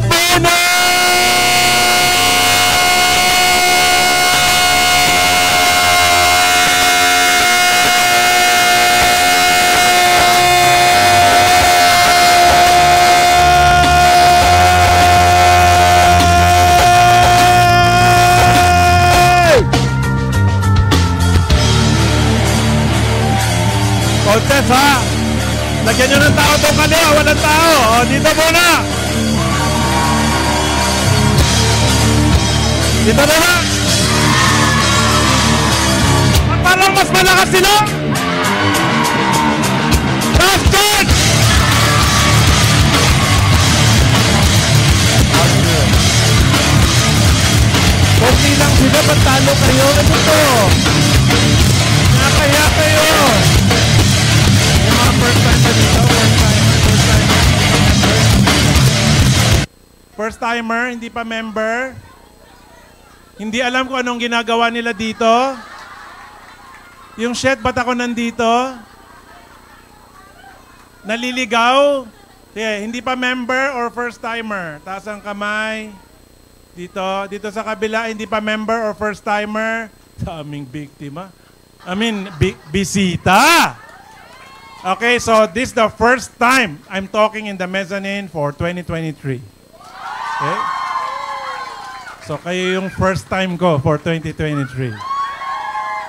Puno! Contest ha! Lagyan nyo ng tao itong kaliwa, walang tao. O, dito muna. Dito muna. Parang mas malakas sila. Last chance! Kunti lang sila, patalo kayo. Ano to? Nakaya kayo. First timer, hindi pa member. Hindi alam kung anong ginagawa nila dito. Yung shed, ba't ako nandito? Naliligaw? Yeah, hindi pa member or first timer? Taas ang kamay. Dito sa kabila, hindi pa member or first timer? Daming biktima. Bisita. Okay, so this is the first time I'm talking in the mezzanine for 2023. Okay? So kayo yung first time ko for 2023.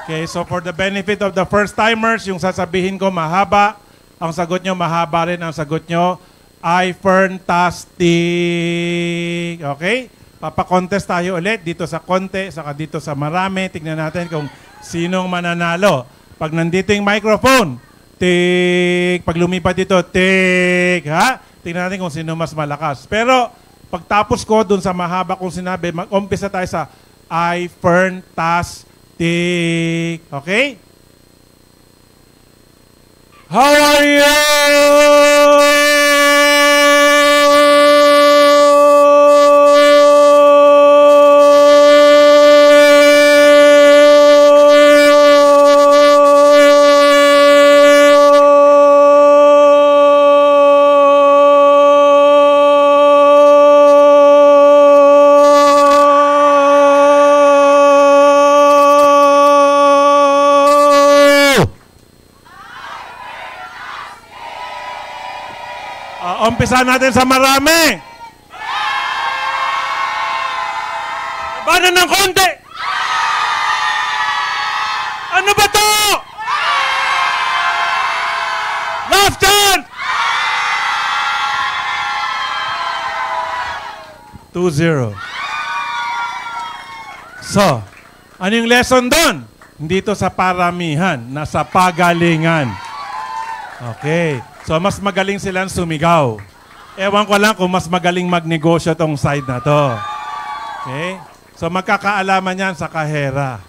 Okay, so for the benefit of the first timers, yung sasabihin ko mahaba, ang sagot nyo mahaba rin, ang sagot nyo ay fantastic. Okay? Papakontest tayo ulit dito sa konti, saka dito sa marami. Tignan natin kung sinong mananalo. Pag nandito yung microphone, tik. Pag lumipat dito, tik. Ha? Tingnan natin kung sino mas malakas. Pero, pagtapos ko dun sa mahaba kong sinabi, mag-umpisa tayo sa I fantastic. Okay? How are you? Umpisa natin sa marami. Labanan ng konti. Ano ba to? Last chance. 2-0. So, ano yung lesson doon? Dito sa paramihan, nasa pagalingan. Okay. So, mas magaling silang sumigaw. Ewan ko lang kung mas magaling magnegosyo tong side na to. Okay? So, magkakaalaman yan sa kahera.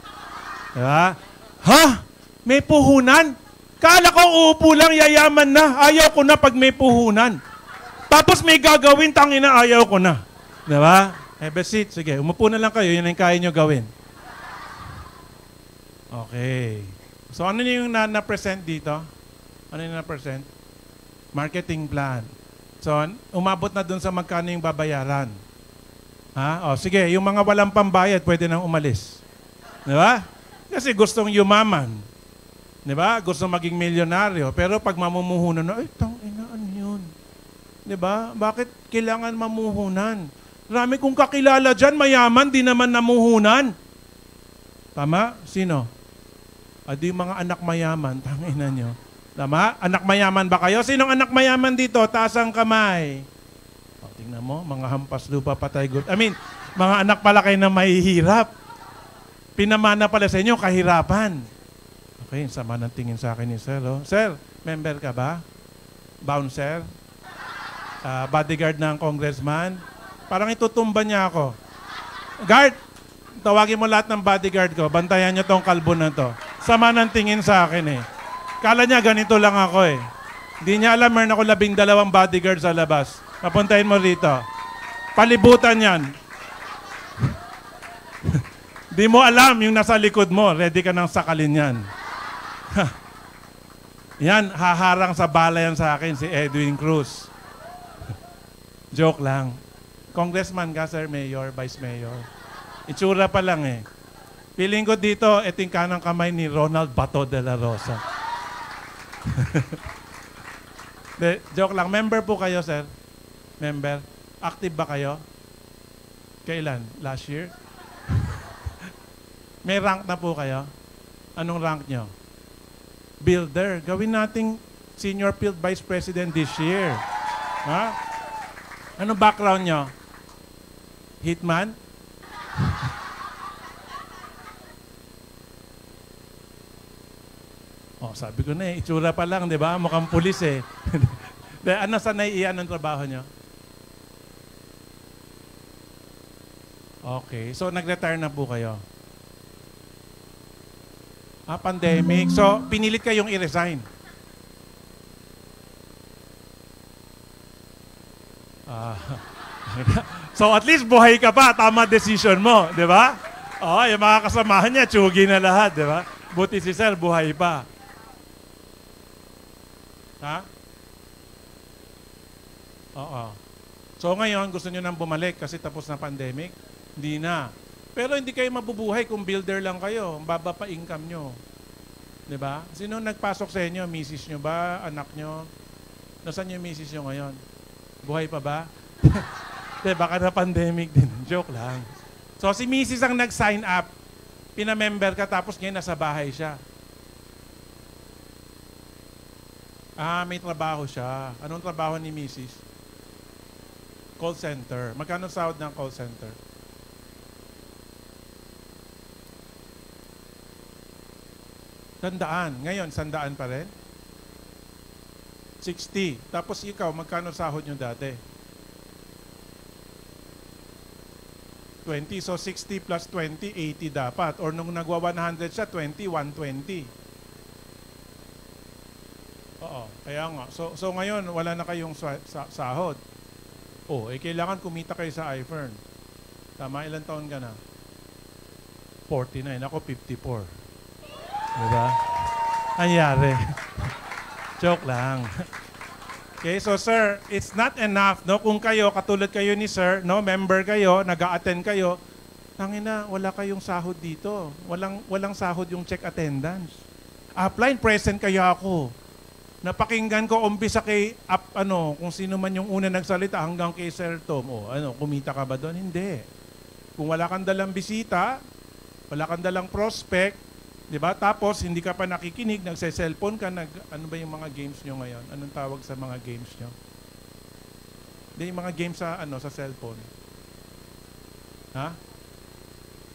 Diba? Ha? May puhunan? Kala ko uupo lang, yayaman na. Ayaw ko na pag may puhunan. Tapos may gagawin, tangina, ayaw ko na. Diba? Have a seat. Sige, umupo na lang kayo. Yun ang kaya nyo gawin. Okay. So, ano yung na-present dito? Ano yung na-present? Marketing plan. So, umabot na dun sa magkano yung babayaran. Ha? O, sige, yung mga walang pambayad, pwede nang umalis. Di ba? Kasi gustong yumaman. Di ba? Gustong maging milyonaryo. Pero pag mamumuhunan na, ay, tangina, ano yun? Di ba? Bakit kailangan mamuhunan? Rami kong kakilala dyan, mayaman, di naman namuhunan. Tama? Sino? Adi yung mga anak mayaman, tangina nyo. Tama? Anak mayaman ba kayo? Sinong anak mayaman dito? Taas ang kamay. O, tingnan mo, mga hampas lupa patay good. Mga anak pala kayo na mahihirap. Pinamana pala sa inyo, kahirapan. Okay, sama ng tingin sa akin ni Sir. Oh. Sir, member ka ba? Bouncer? Bodyguard ng congressman? Parang itutumba niya ako. Guard, tawagin mo lahat ng bodyguard ko. Bantayan niyo tong kalbo na to. Sama ng tingin sa akin eh. Kala niya ganito lang ako eh. Hindi niya alam, meron ako 12 bodyguard sa labas. Papuntahin mo rito. Palibutan yan. Di mo alam yung nasa likod mo. Ready ka nang sakalin yan. Yan, haharang sa bala yan sa akin, si Edwin Cruz. Joke lang. Congressman ka, sir, mayor, vice mayor. Itsura pa lang eh. Feeling ko dito, ito yung kanang kamay ni Ronald Bato de la Rosa. Joke lang. Member po kayo, sir? Member? Active ba kayo? Kailan? Last year? May rank na po kayo? Anong rank nyo? Builder. Gawin nating senior field vice president this year. Ha? Anong background nyo? Hitman? Oh, sabi ko na eh, itsura pa lang, di ba? Mukhang pulis eh. Ano sanay iyan ang trabaho nyo? Okay, so nag-retire na po kayo? Pandemic. So, pinilit kayong i-resign? So, at least buhay ka pa. Tama decision mo, di ba? Oh, yung mga kasamahan niya, tsugi na lahat, di ba? Buti si sir, buhay pa. Ha? Oo. So ngayon, gusto nyo nang bumalik kasi tapos na pandemic? Hindi na. Pero hindi kayo mabubuhay kung builder lang kayo. Baba pa income nyo. Diba? Sino nagpasok sa inyo? Misis nyo ba? Anak nyo? Nasaan yung misis nyo ngayon? Buhay pa ba? Baka na pandemic din. Joke lang. So si misis ang nag-sign up. Pinamember ka tapos ngayon nasa bahay siya. May trabaho siya. Anong trabaho ni Mrs.? Call center. Magkano sahod ng call center? Sandaan. Ngayon, sandaan pa rin? 60. Tapos ikaw, magkano sahod nyo dati? 20. So 60 plus 20, 80 dapat. Or nung nagwa 100 siya, 20, 120. Oo, kaya nga. So ngayon, wala na kayong sahod. Kailangan kumita kayo sa iFern. Tama, ilang taon ka na? 49. Ako, 54. Diba? Anyari. Joke lang. Okay, so sir, it's not enough, no? Kung kayo, katulad kayo ni sir, no? Member kayo, nag-a-attend kayo, tangina, wala kayong sahod dito. Walang sahod yung check attendance. Upline, present kayo ako. Napakinggan ko umpisa kay kung sino man yung una nagsalita hanggang kay Sir Tom. Kumita ka ba doon? Hindi. Kung wala kang dalang bisita, wala kang dalang prospect, di ba? Tapos hindi ka pa nakikinig, nagse-cellphone ka, ano ba yung mga games nyo ngayon? Anong tawag sa mga games nyo? Hindi, yung mga games sa cellphone. Ha?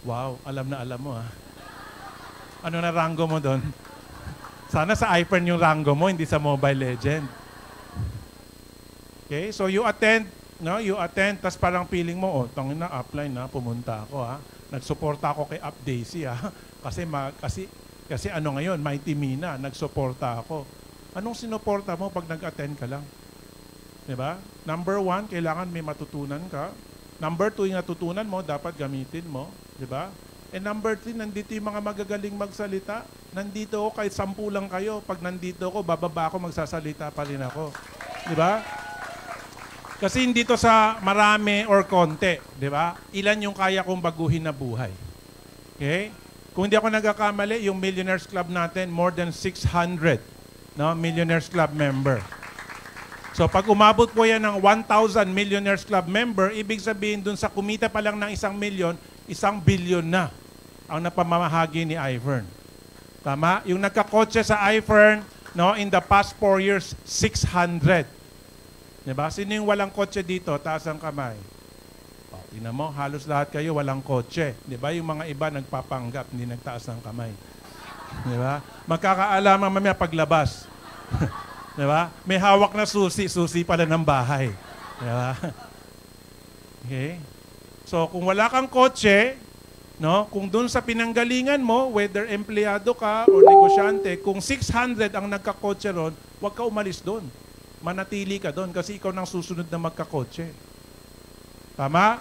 Wow, alam na alam mo ha. Ano na rango mo doon? Sana sa iPhone yung rango mo, hindi sa Mobile Legend. Okay, so you attend, no? You attend, tas parang feeling mo, tangin na, upline na, pumunta ako ha. Nagsuporta ako kay Up Daisy ha. Kasi ano ngayon, Mighty Mina, nagsuporta ako. Anong sinuporta mo pag nag-attend ka lang? Diba? Number 1, kailangan may matutunan ka. Number 2, yung natutunan mo, dapat gamitin mo. Diba? And number 3, nandito yung mga magagaling magsalita. Nandito ako, kahit 10 lang kayo. Pag nandito ako, bababa ako, magsasalita pa rin ako. Di ba? Kasi hindi to sa marami or konti. Di ba? Ilan yung kaya kong baguhin na buhay. Okay? Kung hindi ako nagkakamali, yung Millionaires Club natin, more than 600 Millionaires Club member. So pag umabot po yan ng 1,000 Millionaires Club member, ibig sabihin dun sa kumita pa lang ng 1 million, 1 billion na ang napamamahagi ni iFern. Tama? Yung nagkakotse sa iFern, in the past 4 years, 600. Diba? Sino yung walang kotse dito? Taas ang kamay. Tingnan mo, halos lahat kayo walang kotse. Diba? Yung mga iba nagpapanggap, hindi nagtaas ng kamay. Diba? Magkakaalaman mamaya paglabas. Diba? May hawak na susi pala ng bahay. Diba? Okay? So, kung wala kang kotse, kung dun sa pinanggalingan mo, whether empleyado ka o negosyante, kung 600 ang nagkakotse ron, huwag ka umalis doon. Manatili ka doon kasi ikaw nang susunod na magkakotse. Tama?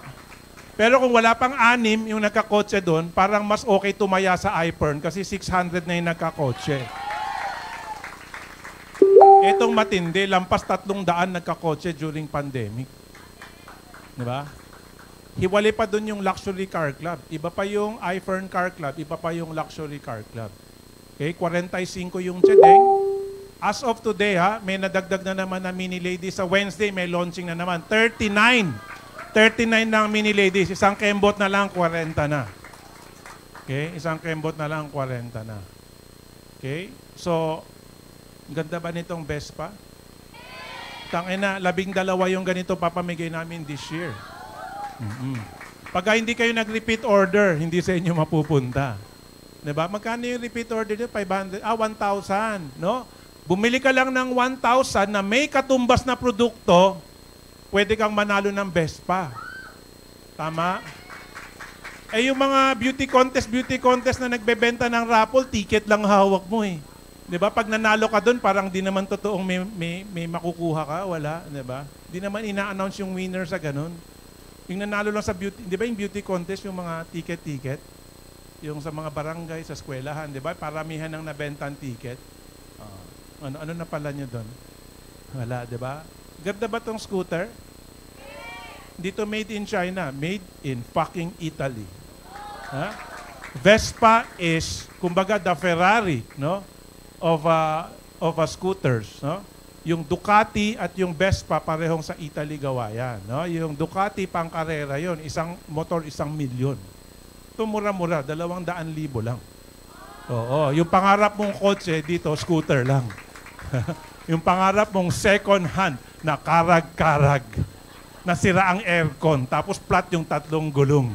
Pero kung wala pang 6 yung nagkakotse doon, parang mas okay tumaya sa iPern kasi 600 na yung nagkakotse. Etong matindi, lampas 300 nagkakotse during pandemic. Diba? hiwalay pa doon yung luxury car club. Iba pa yung iFern Car Club, iba pa yung luxury car club. Okay, 45 yung Chedeng. As of today, may nadagdag na naman na mini ladies. Sa Wednesday, may launching na naman. 39 ng mini ladies. Isang kembot na lang, 40 na. Okay, isang kembot na lang, 40 na. Okay, so, ganda ba nitong Vespa? Tangina, 12 yung ganito papamigay namin this year. Pag hindi kayo nag-repeat order, hindi sa inyo mapupunta. Diba? Magkano yung repeat order nyo? 500, 1,000, no? Bumili ka lang ng 1,000 na may katumbas na produkto, pwede kang manalo ng Vespa. Tama? Eh yung mga beauty contest na nagbebenta ng raffle, ticket lang hawak mo eh. 'Di ba? Pag nanalo ka doon, parang di naman totoong may makukuha ka, wala, 'di ba? Di naman ina-announce yung winner sa ganun. Yung nanalo lang sa beauty, 'di ba yung beauty contest, yung mga ticket, yung sa mga barangay, sa eskwelahan, 'di ba? Paramihan ng nabentang ticket. Ano na pala niyo doon? Wala, 'di ba? Ganda ba tong scooter? Dito made in China, made in fucking Italy. Ha? Vespa is kumbaga the Ferrari, no? Of scooters, no? Yung Ducati at yung Vespa parehong sa Italy gawa yan, no? Yung Ducati pang karera yon, isang motor 1 milyon. Ito mura-mura, 200,000 lang. Oo, yung pangarap mong kotse dito, scooter lang. Yung pangarap mong second hand na karag-karag, nasira ang aircon, tapos flat yung 3 gulong.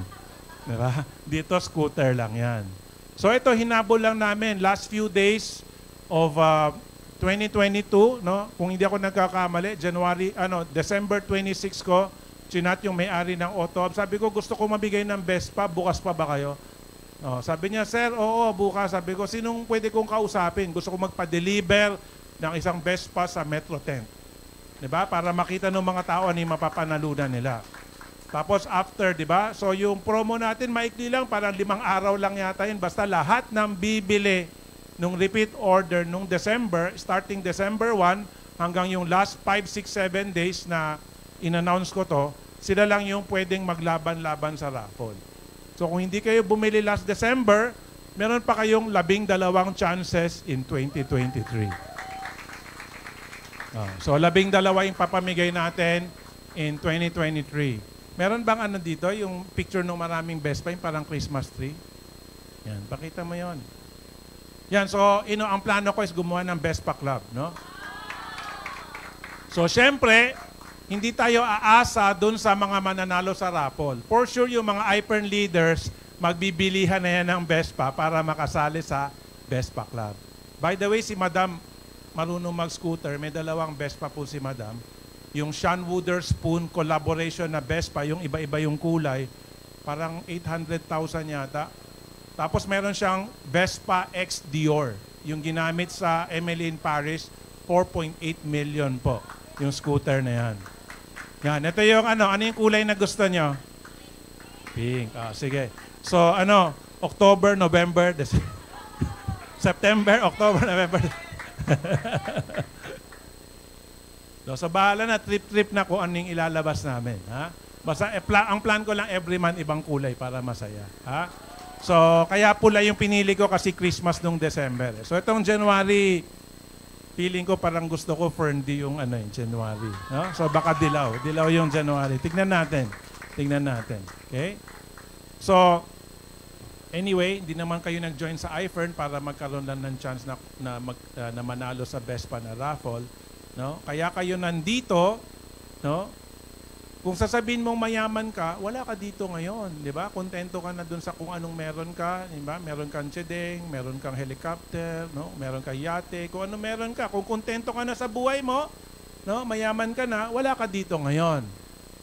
Diba? Dito, scooter lang yan. So ito, hinabol lang namin last few days of 2022, no? Kung hindi ako nagkakamali, December 26 ko, chinat yung may-ari ng auto. Sabi ko, gusto ko mabigay ng Vespa, bukas pa ba kayo? Sabi niya, sir, oo, bukas. Sabi ko, sinong pwede kong kausapin? Gusto ko magpa-deliver ng isang Vespa sa Metro Tent. Diba? Para makita ng mga tao ano yung mapapanalunan nila. Tapos after, diba? So yung promo natin, maikli lang, parang 5 araw lang yata yun. Basta lahat ng bibili nung repeat order nung December, starting December 1, hanggang yung last 5, 6, 7 days na in-announce ko to, sila lang yung pwedeng maglaban-laban sa raffle. So kung hindi kayo bumili last December, meron pa kayong 12 chances in 2023. So 12 yung papamigay natin in 2023. Meron bang ano dito, yung picture ng maraming Vespa, yung parang Christmas tree? Yan, pakita mo yon. Yan, so ang plano ko is gumawa ng Vespa Club, no? So syempre, hindi tayo aasa dun sa mga mananalo sa raffle. For sure, yung mga iPern leaders, magbibilihan na yan ng Vespa para makasali sa Vespa Club. By the way, si Madam marunong mag-scooter, may 2 Vespa po si Madam. Yung Sean Wooderspoon collaboration na Vespa, yung iba-iba yung kulay, parang 800,000 yata. Tapos meron siyang Vespa X Dior, yung ginamit sa Emily in Paris, 4.8 million po, yung scooter na yan. Yan, ito yung ano yung kulay na gusto nyo? Pink. Sige. So October, November, September, October, November. So bahala na, trip na kung anong ilalabas namin. Ha? Basta ang plan ko lang every month ibang kulay para masaya. Ha? So kaya pula yung pinili ko kasi Christmas nung December. So itong January, feeling ko parang gusto ko ferndi yung January. No? So baka dilaw yung January. Tignan natin. Okay? So anyway, hindi naman kayo nag-join sa iFern para magkaroon lang ng chance na manalo sa Vespa na raffle, no? Kaya kayo nandito, no? Kung sasabihin mong mayaman ka, wala ka dito ngayon, di ba? Kontento ka na dun sa kung anong meron ka, di ba? Meron kang Chedeng, meron kang helicopter, no? Meron kang yate, kung ano meron ka. Kung kontento ka na sa buhay mo, no? Mayaman ka na, wala ka dito ngayon.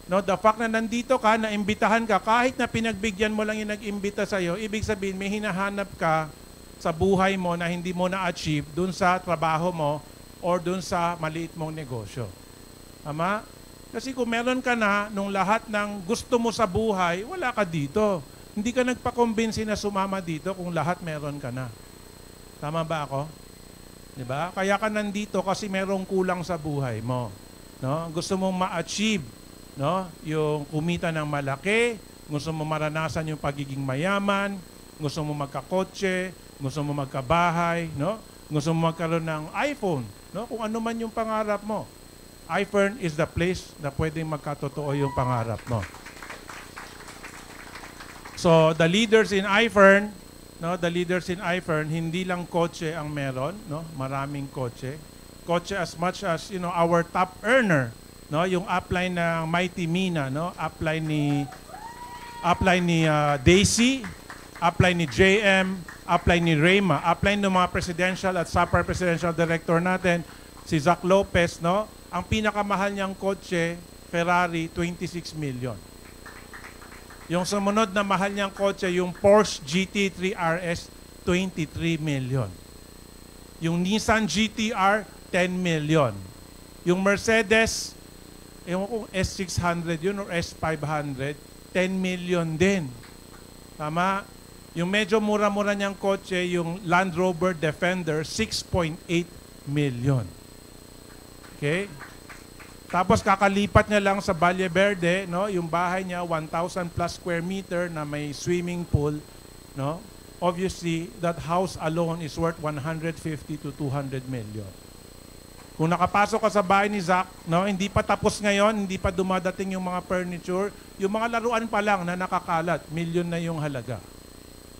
No, the fact na nandito ka, naimbitahan ka, kahit na pinagbigyan mo lang yung nag-imbita sa'yo, ibig sabihin may hinahanap ka sa buhay mo na hindi mo na-achieve dun sa trabaho mo or dun sa maliit mong negosyo. Tama? Kasi kung meron ka na nung lahat ng gusto mo sa buhay, wala ka dito. Hindi ka nagpa-convince na sumama dito kung lahat meron ka na. Tama ba ako? Diba? Kaya ka nandito kasi merong kulang sa buhay mo. No? Gusto mong ma-achieve no? Yung kumita ng malaki, gusto mo maranasan yung pagiging mayaman, gusto mo magkakotse, gusto mo magkabahay, no? Gusto mo magkaroon ng iPhone, no? Kung ano man yung pangarap mo. iFern is the place na pwedeng magkatotoo yung pangarap mo. So, the leaders in iFern, no, the leaders in iFern, hindi lang kotse ang meron, no? Maraming kotse. Kotse as much as, you know, our top earner, no, yung upline ng Mighty Mina, no? Upline ni Daisy, upline ni JM, upline ni Rayma, upline ng mga presidential at super presidential director natin, si Zach Lopez, no? Ang pinakamahal niyang kotse, Ferrari, 26 million. Yung sumunod na mahal niyang kotse, yung Porsche GT3 RS, 23 million. Yung Nissan GTR, 10 million. Yung Mercedes, ewan kung S600 yun or S500, 10 million din. Tama? Yung medyo mura-mura niyang kotse, yung Land Rover Defender, 6.8 million. Okay? Tapos kakalipat niya lang sa Valle Verde, no? Yung bahay niya 1,000 plus square meter na may swimming pool, no? Obviously, that house alone is worth 150 to 200 million. Kung nakapasok ka sa bahay ni Zach, no, hindi pa tapos ngayon, hindi pa dumadating yung mga furniture, yung mga laruan pa lang na nakakalat, million na yung halaga.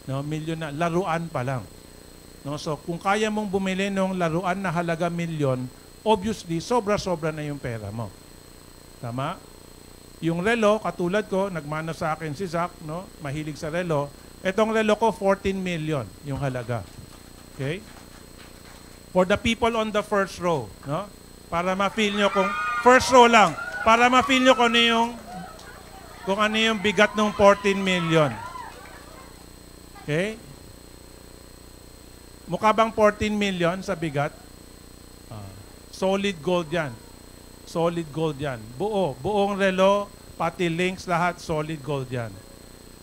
No, million na laruan pa lang. No, so kung kaya mong bumili ng laruan na halaga million, obviously, sobra-sobra na yung pera mo. Tama? Yung relo, katulad ko, nagmana sa akin si Zach, no? Mahilig sa relo. Etong relo ko, 14 million yung halaga. Okay? For the people on the first row, no? Para ma-feel nyo kung, first row lang, para ma-feel nyo kung ano yung bigat ng 14 million. Okay? Mukha bang 14 million sa bigat? Solid gold yan. Solid gold yan. Buong relo, pati links, lahat solid gold yan.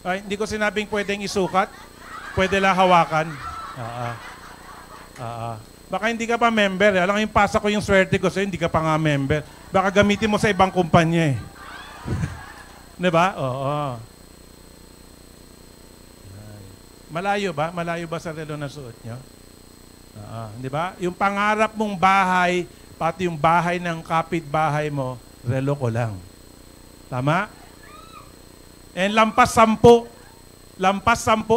Ay, hindi ko sinabing pwedeng isukat. Pwede lang hawakan. Baka hindi ka pa member. Alam yung pasa ko yung swerte ko sa'yo, hindi ka pa nga member. Baka gamitin mo sa ibang kumpanya eh. Diba? Oo. Malayo ba? Malayo ba sa relo na suot nyo? Di ba? Yung pangarap mong bahay, pati yung bahay ng kapitbahay mo, relo ko lang. Tama? And lampas 10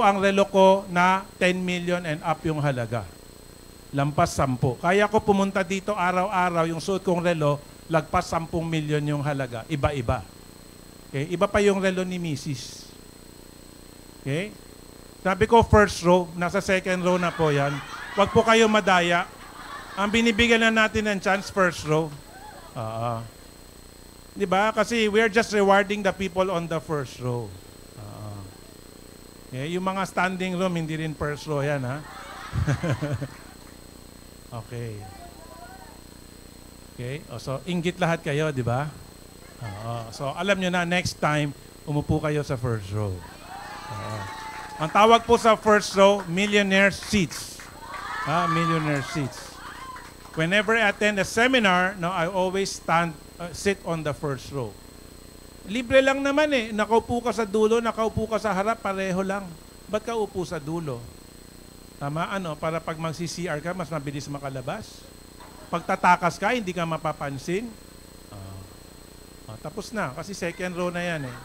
ang relo ko na 10 million and up yung halaga. Lampas 10. Kaya ko pumunta dito araw-araw, yung suot kong relo, lagpas 10 million yung halaga. Iba-iba. Okay? Iba pa yung relo ni Mrs. Okay? Sabi ko first row, nasa second row na po yan. Huwag po kayo madaya. Ang binibigyan na natin ng chance, first row. Di ba? Kasi we're just rewarding the people on the first row. Okay? Yung mga standing room, hindi rin first row yan, ha? Okay. Okay? So, inggit lahat kayo, di ba? So, alam nyo na, next time, umupo kayo sa first row. Ang tawag po sa first row, millionaire seats. Millionaire seats. Whenever I attend a seminar, no, I always sit on the first row. Libre lang naman eh. Nakaupo ka sa dulo, nakaupo ka sa harap, pareho lang. Ba't ka upo sa dulo? Tama, para pag mag-CCR ka, mas mabilis makalabas. Pag tatakas ka, hindi ka mapapansin. Tapos na, kasi second row na yan eh.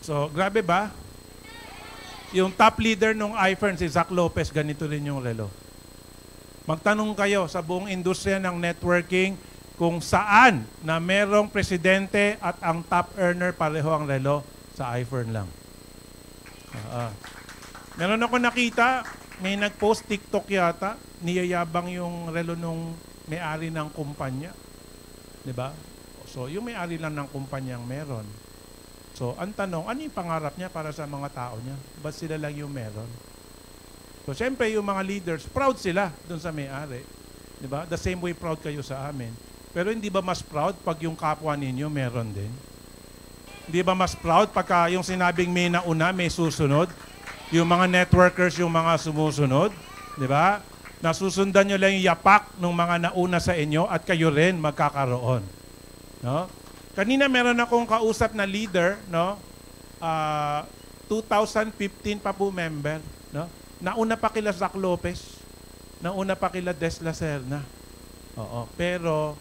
So, grabe ba? Yung top leader ng iFern, si Zach Lopez, ganito rin yung relo. Magtanong kayo sa buong industriya ng networking kung saan na merong presidente at ang top earner pareho ang relo sa iFern lang. Meron ako nakita, may nag-post TikTok yata, niyayabang yung relo nung may-ari ng kumpanya. Diba? So, yung may-ari lang ng kumpanyang meron. So, ang tanong, ano yung pangarap niya para sa mga tao niya? Ba't sila lang yung meron? So, siyempre, yung mga leaders, proud sila dun sa may-ari. Diba? The same way proud kayo sa amin. Pero hindi ba mas proud pag yung kapwa ninyo meron din? Hindi ba mas proud pagka yung sinabing may nauna, may susunod? Yung mga networkers, yung mga sumusunod, di ba? Nasusundan nyo lang yung yapak ng mga nauna sa inyo at kayo rin magkakaroon. No? Kanina meron akong kausap na leader, no? 2015 pa po member, no? Nauna pa kila Zac Lopez, nauna pa kila Des Lacerna. Oo, pero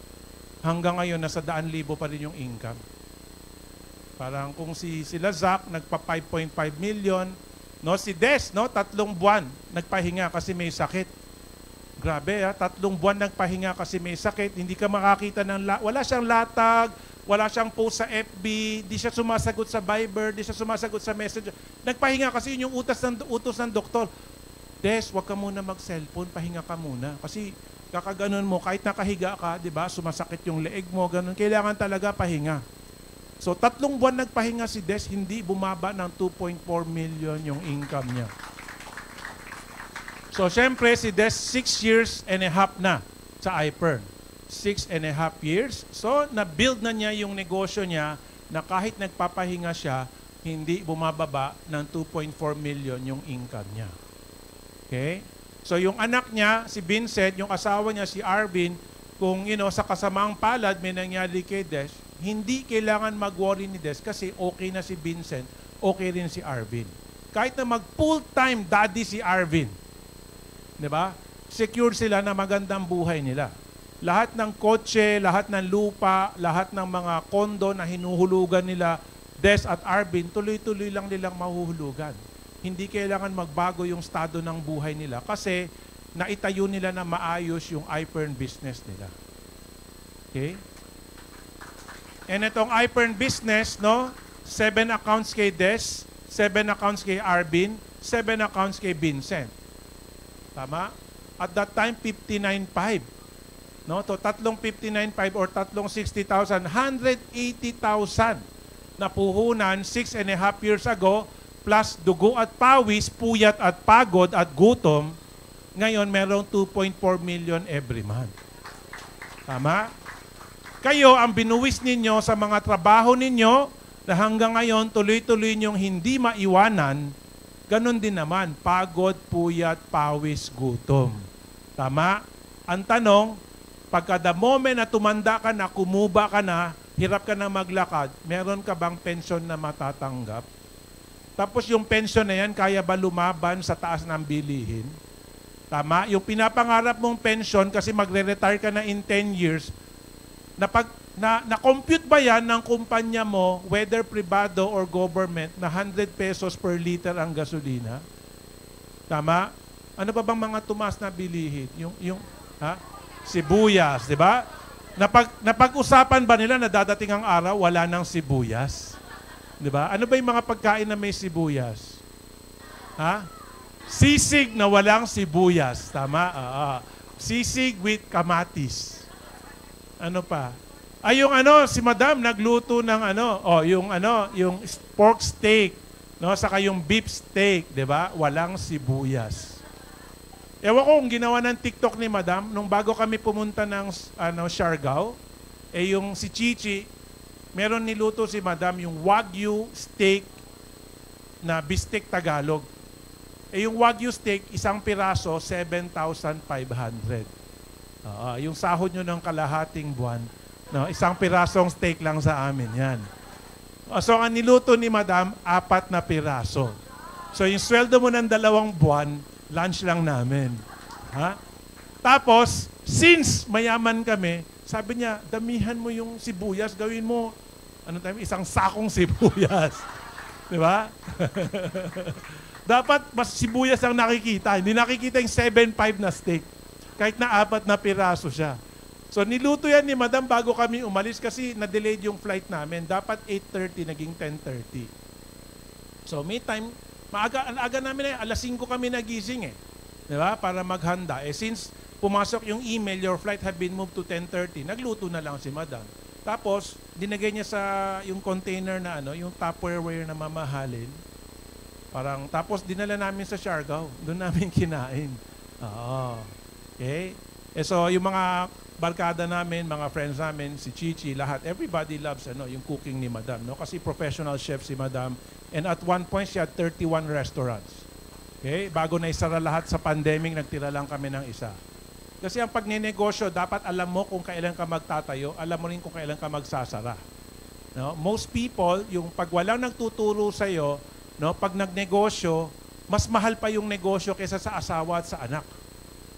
hanggang ngayon nasa 100,000 pa rin yung income. Parang kung sila Zac nagpa 5.5 million, no, si Des, no, 3 buwan nagpahinga kasi may sakit. Grabe, 3 buwan nagpahinga kasi may sakit, hindi ka makakita wala siyang latag, wala siyang post sa FB, di siya sumasagot sa Viber, di siya sumasagot sa Messenger. Nagpahinga kasi yun yung utos ng doktor. Des, wag ka muna mag-cellphone, pahinga ka muna. Kasi kakaganon mo, kahit nakahiga ka, di ba, sumasakit yung leeg mo, ganun. Kailangan talaga pahinga. So, 3 buwan nagpahinga si Des, hindi bumaba ng 2.4 million yung income niya. So, syempre, si Des, 6 years and a half na sa iPern. 6.5 years. So, na-build na niya yung negosyo niya na kahit nagpapahinga siya, hindi bumababa ng 2.4 million yung income niya. Okay? So, yung anak niya, si Vincent, yung asawa niya, si Arvin, kung sa kasamaang palad may nangyari kay Des, hindi kailangan mag-worry ni Des kasi okay na si Vincent, okay rin si Arvin. Kahit na mag-full-time daddy si Arvin, di ba? Secure sila na magandang buhay nila. Lahat ng kotse, lahat ng lupa, lahat ng mga kondo na hinuhulugan nila, Des at Arvin, tuloy-tuloy lang nilang mahuhulugan. Hindi kailangan magbago yung estado ng buhay nila kasi naitayo nila na maayos yung iPern business nila. Okay? And itong iPern business, no? 7 accounts kay Des, 7 accounts kay Arvin, 7 accounts kay Vincent. Tama? At that time, 59.5. No, to 359.5 or 360,000, 180,000 na puhunan 6.5 years ago plus dugo at pawis, puyat at pagod at gutom, ngayon merong 2.4 million every month. Tama? Kayo, ang binuwis ninyo sa mga trabaho ninyo na hanggang ngayon tuloy-tuloy ninyong hindi maiwanan, ganun din naman, pagod, puyat, pawis, gutom. Tama? Ang tanong, pagka the moment na tumanda ka na, kumuba ka na, hirap ka na maglakad, meron ka bang pensyon na matatanggap? Tapos yung pensyon na yan, kaya ba lumaban sa taas ng bilihin? Tama? Yung pinapangarap mong pensyon kasi magre-retire ka na in 10 years, na-compute ba yan ng kumpanya mo, whether privado or government, na 100 pesos per liter ang gasolina? Tama? Ano ba bang mga tumas na bilihin? Sibuyas, di ba? Napag-usapan ba nila na dadating ang araw, wala nang sibuyas? Di ba? Ano ba yung mga pagkain na may sibuyas? Sisig na walang sibuyas. Tama? Sisig with kamatis. Ano pa? Ay, si Madam nagluto ng yung pork steak, no? Saka yung beef steak, di ba? Walang sibuyas. Ewan ko kung ginawa ng TikTok ni Madam, nung bago kami pumunta ng Siargao, yung si Chichi, meron niluto si Madam yung Wagyu steak na bistek Tagalog. Yung Wagyu steak, isang piraso, 7,500. Yung sahod nyo ng kalahating buwan, no, isang pirasong steak lang sa amin yan. So, ang niluto ni Madam, 4 na piraso. So, yung sweldo mo ng 2 buwan, lunch lang namin. Tapos, since mayaman kami, sabi niya, damihan mo yung sibuyas, gawin mo, isang sakong sibuyas. Di ba? Dapat mas sibuyas ang nakikita. Hindi nakikita yung 7.5 na steak. Kahit na 4 na piraso siya. So, niluto yan ni Madam bago kami umalis kasi na-delayed yung flight namin. Dapat 8:30, naging 10:30. So, may time, aga namin alas 5 kami nagising Di ba? Para maghanda. Since pumasok yung email, your flight have been moved to 10:30, nagluto na lang si Madam. Tapos, dinagay niya sa yung container na yung Tupperware na mamahalin. Tapos dinala namin sa Siargao. Doon namin kinain. Okay? So, yung mga barkada namin, mga friends namin, si Chichi, lahat, everybody loves yung cooking ni Madam. No? Kasi professional chef si Madam. And at one point, she had 31 restaurants. Okay? Bago na isara lahat sa pandemic, nagtira lang kami ng isa. Kasi ang pagninegosyo, dapat alam mo kung kailan ka magtatayo, alam mo rin kung kailan ka magsasara. No? Most people, yung pag walang nagtuturo sa'yo, no, pag nagnegosyo, mas mahal pa yung negosyo kaysa sa asawa at sa anak.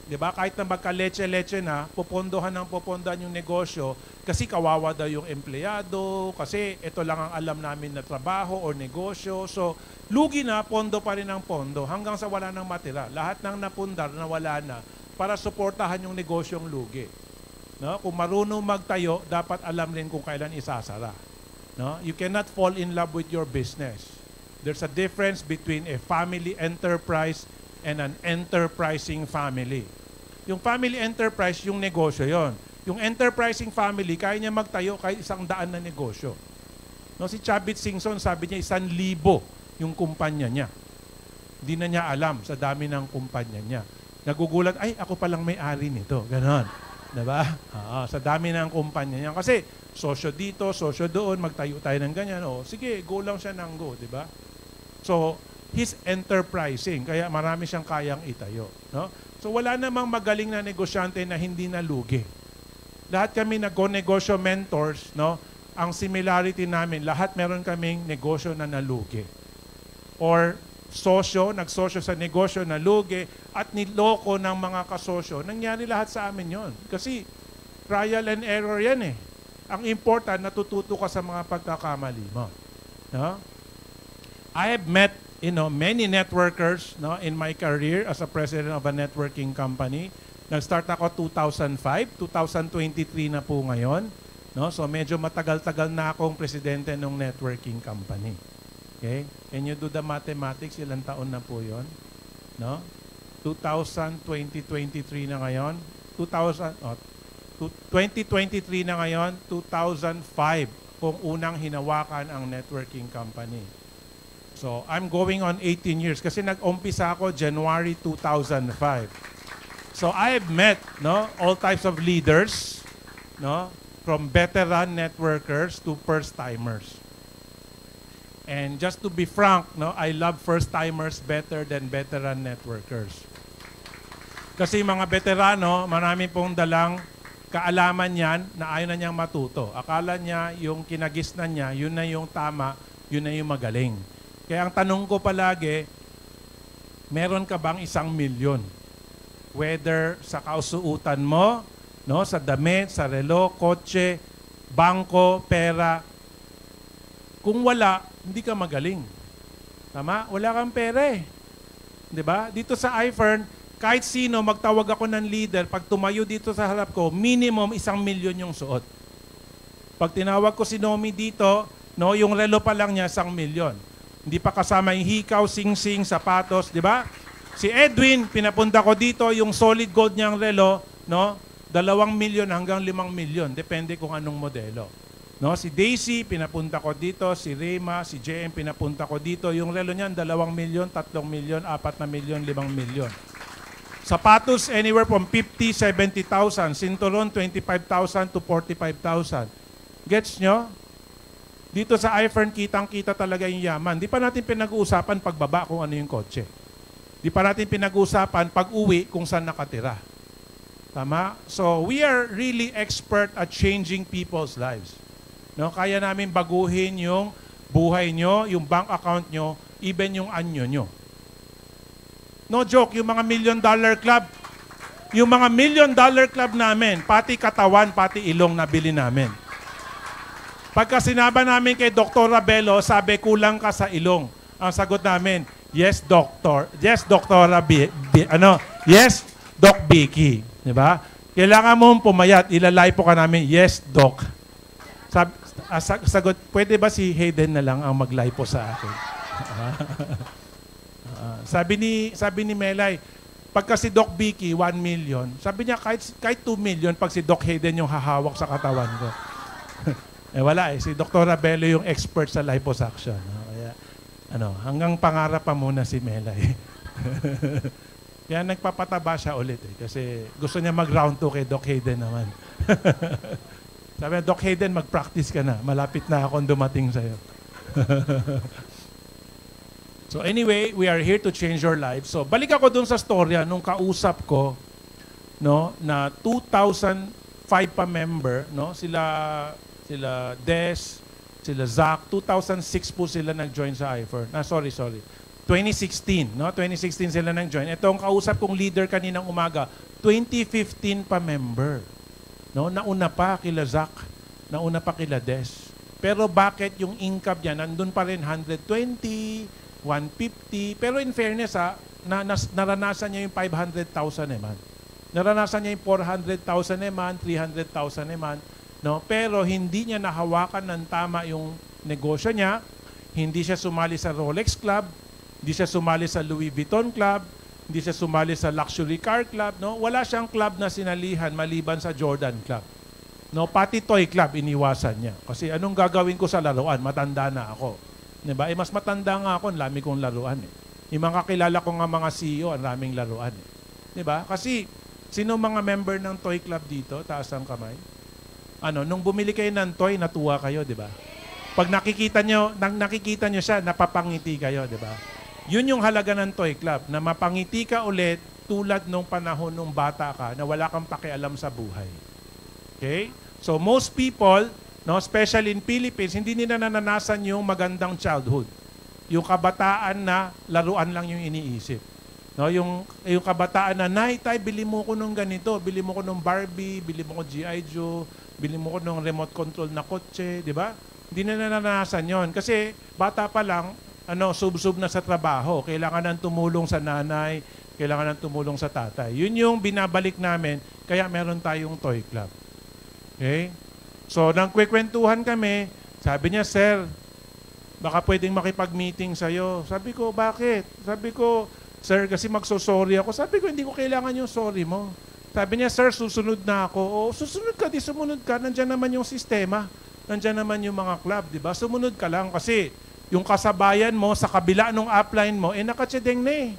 Diba? Kahit na magka-leche-leche na, pupondohan yung negosyo kasi kawawa daw yung empleyado, kasi ito lang ang alam namin na trabaho o negosyo. So, lugi na, pondo pa rin ang pondo hanggang sa wala nang matira. Lahat ng napundar na wala na para suportahan yung negosyong lugi. No? Kung marunong magtayo, dapat alam rin kung kailan isasara. No? You cannot fall in love with your business. There's a difference between a family enterprise and an enterprising family. Yung family enterprise, yung negosyo yon. Yung enterprising family, kaya niya magtayo kahit 100 na negosyo. No, si Chavit Singson, sabi niya 1,000 yung kumpanya niya. Hindi na niya alam sa dami ng kumpanya niya. Nagugulat, ay, ako palang may-ari nito. Ganon. Diba? Sa dami ng kumpanya niya. Kasi, sosyo dito, sosyo doon, magtayo tayo ng ganyan. O, sige, go lang siya ng go. Diba? So, he's enterprising, kaya marami siyang kayang itayo. No? So wala namang magaling na negosyante na hindi nalugi. Lahat kami nag-negosyo mentors, no? Ang similarity namin, lahat meron kaming negosyo na nalugi. Or nagsosyo sa negosyo na lugi at niloko ng mga kasosyo. Nangyari lahat sa amin yon. Kasi trial and error yan eh. Ang important, natututo ka sa mga pagkakamali mo. No? I have met many networkers, no, in my career as a president of a networking company. Nag-start ako 2005, 2023 na po ngayon. No? So medyo matagal-tagal na akong presidente ng networking company. Okay? Can you do the mathematics? Ilang taon na po yon? No? 2023 na ngayon. 2023 na ngayon, 2005 kung unang hinawakan ang networking company. So, I'm going on 18 years kasi nag-umpisa ako January 2005. So, I have met, no, all types of leaders, no, from veteran networkers to first-timers. And just to be frank, no, I love first-timers better than veteran networkers. Kasi mga veterano, marami pong dalang kaalaman yan na ayaw na niyang matuto. Akala niya yung kinagisnan niya, yun na yung tama, yun na yung magaling. Kaya ang tanong ko palagi, meron ka bang 1 milyon? Whether sa kausuutan mo, no, sa damit, sa relo, kotse, bangko, pera. Kung wala, hindi ka magaling. Tama? Wala kang pera eh. 'Di ba? Dito sa iFern, kahit sino magtawag ako ng leader, pag tumayo dito sa harap ko, minimum 1 milyon yung suot. Pag tinawag ko si Nomi dito, no, yung relo pa lang niya 1 milyon. Hindi pa kasama yung hikaw, sing-sing, sapatos, di ba? Si Edwin, pinapunta ko dito, yung solid gold niyang relo, no? 2 milyon hanggang 5 milyon, depende kung anong modelo. No? Si Daisy, pinapunta ko dito, si Rema, si JM, pinapunta ko dito. Yung relo niyan, 2 milyon, 3 milyon, 4 na milyon, 5 milyon. Sapatos, anywhere from 50, 70,000. Sinturon, 25,000 to 45,000. Gets nyo? Dito sa iFern, kitang-kita talaga yung yaman. Di pa natin pinag-uusapan pagbaba kung ano yung kotse. Di pa natin pinag-uusapan pag-uwi kung saan nakatira. Tama? So, we are really expert at changing people's lives. No? Kaya namin baguhin yung buhay nyo, yung bank account nyo, even yung anyo nyo. No joke, yung mga $1 million club, yung mga $1 million club namin, pati katawan, pati ilong nabili namin. Pagka sinaba namin kay Dr. Rabelo, sabi, kulang ka sa ilong. Ang sagot namin, yes, Doctor. Yes, Dr. Yes, Doc Vicky. Diba? Kailangan mong pumayat, ilalay po ka namin, yes, Doc. Sagot, pwede ba si Hayden na lang ang maglay po sa akin? Sabi ni Melay, pagka si Doc Vicky, 1 million, sabi niya, kahit 2 million, pag si Doc Hayden yung hahawak sa katawan ko. Wala eh. Si Dr. Rabelo yung expert sa liposuction. Kaya, hanggang pangarap pa muna si Melay. Kaya nagpapataba siya ulit eh. Kasi gusto niya mag-round 2 kay Doc Hayden naman. Sabi niya, Doc Hayden, mag-practice ka na. Malapit na akong dumating sa'yo. So anyway, we are here to change your life. So balik ako dun sa storya nung kausap ko, no, na 2005 pa member, no? Sila Des, sila Zach, 2006 po sila nag-join sa iFern. Sorry. 2016, no? 2016 sila nag-join. Ito ang kausap kong leader kaninang umaga, 2015 pa member. No, nauna pa kila Zach, nauna pa kila Des. Pero bakit yung income niya nandun pa rin 120, 150, pero in fairness naranasan niya yung 500,000 a month. Naranasan niya yung 400,000 a month, 300,000 a month, no? Pero hindi niya nahawakan ng tama yung negosyo niya. Hindi siya sumali sa Rolex Club, hindi siya sumali sa Louis Vuitton Club, hindi siya sumali sa Luxury Car Club, no? Wala siyang club na sinalihan maliban sa Jordan Club. No, pati Toy Club iniwasan niya. Kasi anong gagawin ko sa laruan? Matanda na ako. Diba? Mas matanda nga ako, ang dami kong laruan. Yung mga kakilala ko nga mga CEO, ang daming laruan. Diba? Kasi, sino mga member ng Toy Club dito? Taas ang kamay. Nung bumili kayo ng toy, natuwa kayo, diba? Pag nakikita nyo siya, napapangiti kayo, diba? Yun yung halaga ng Toy Club, na mapangiti ka ulit tulad nung panahon nung bata ka na wala kang pakialam sa buhay. Okay? So, most people, no, especially in Philippines, hindi nila nananasan yung magandang childhood. Yung kabataan na laruan lang yung iniisip. No, yung kabataan na, Nay, tay, bili mo ko nung ganito, bili mo ko nung Barbie, bili mo ko G.I. Joe, bili mo ko nung remote control na kotse, di ba? Hindi na nananasan yon. Kasi bata pa lang, sub-sub na sa trabaho. Kailangan nang tumulong sa nanay, kailangan nang tumulong sa tatay. Yun yung binabalik namin, kaya meron tayong Toy Club. Okay? So, nang kwekwentuhan kami, sabi niya, Sir, baka pwedeng makipag-meeting sa'yo. Sabi ko, bakit? Sabi ko, Sir, kasi magsosorry ako. Sabi ko, hindi ko kailangan yung sorry mo. Sabi niya, Sir, susunod na ako. O, susunod ka, sumunod ka. Nandiyan naman yung sistema. Nandiyan naman yung mga club, di ba? Sumunod ka lang kasi yung kasabayan mo sa kabila ng upline mo, nakatsedeng na eh.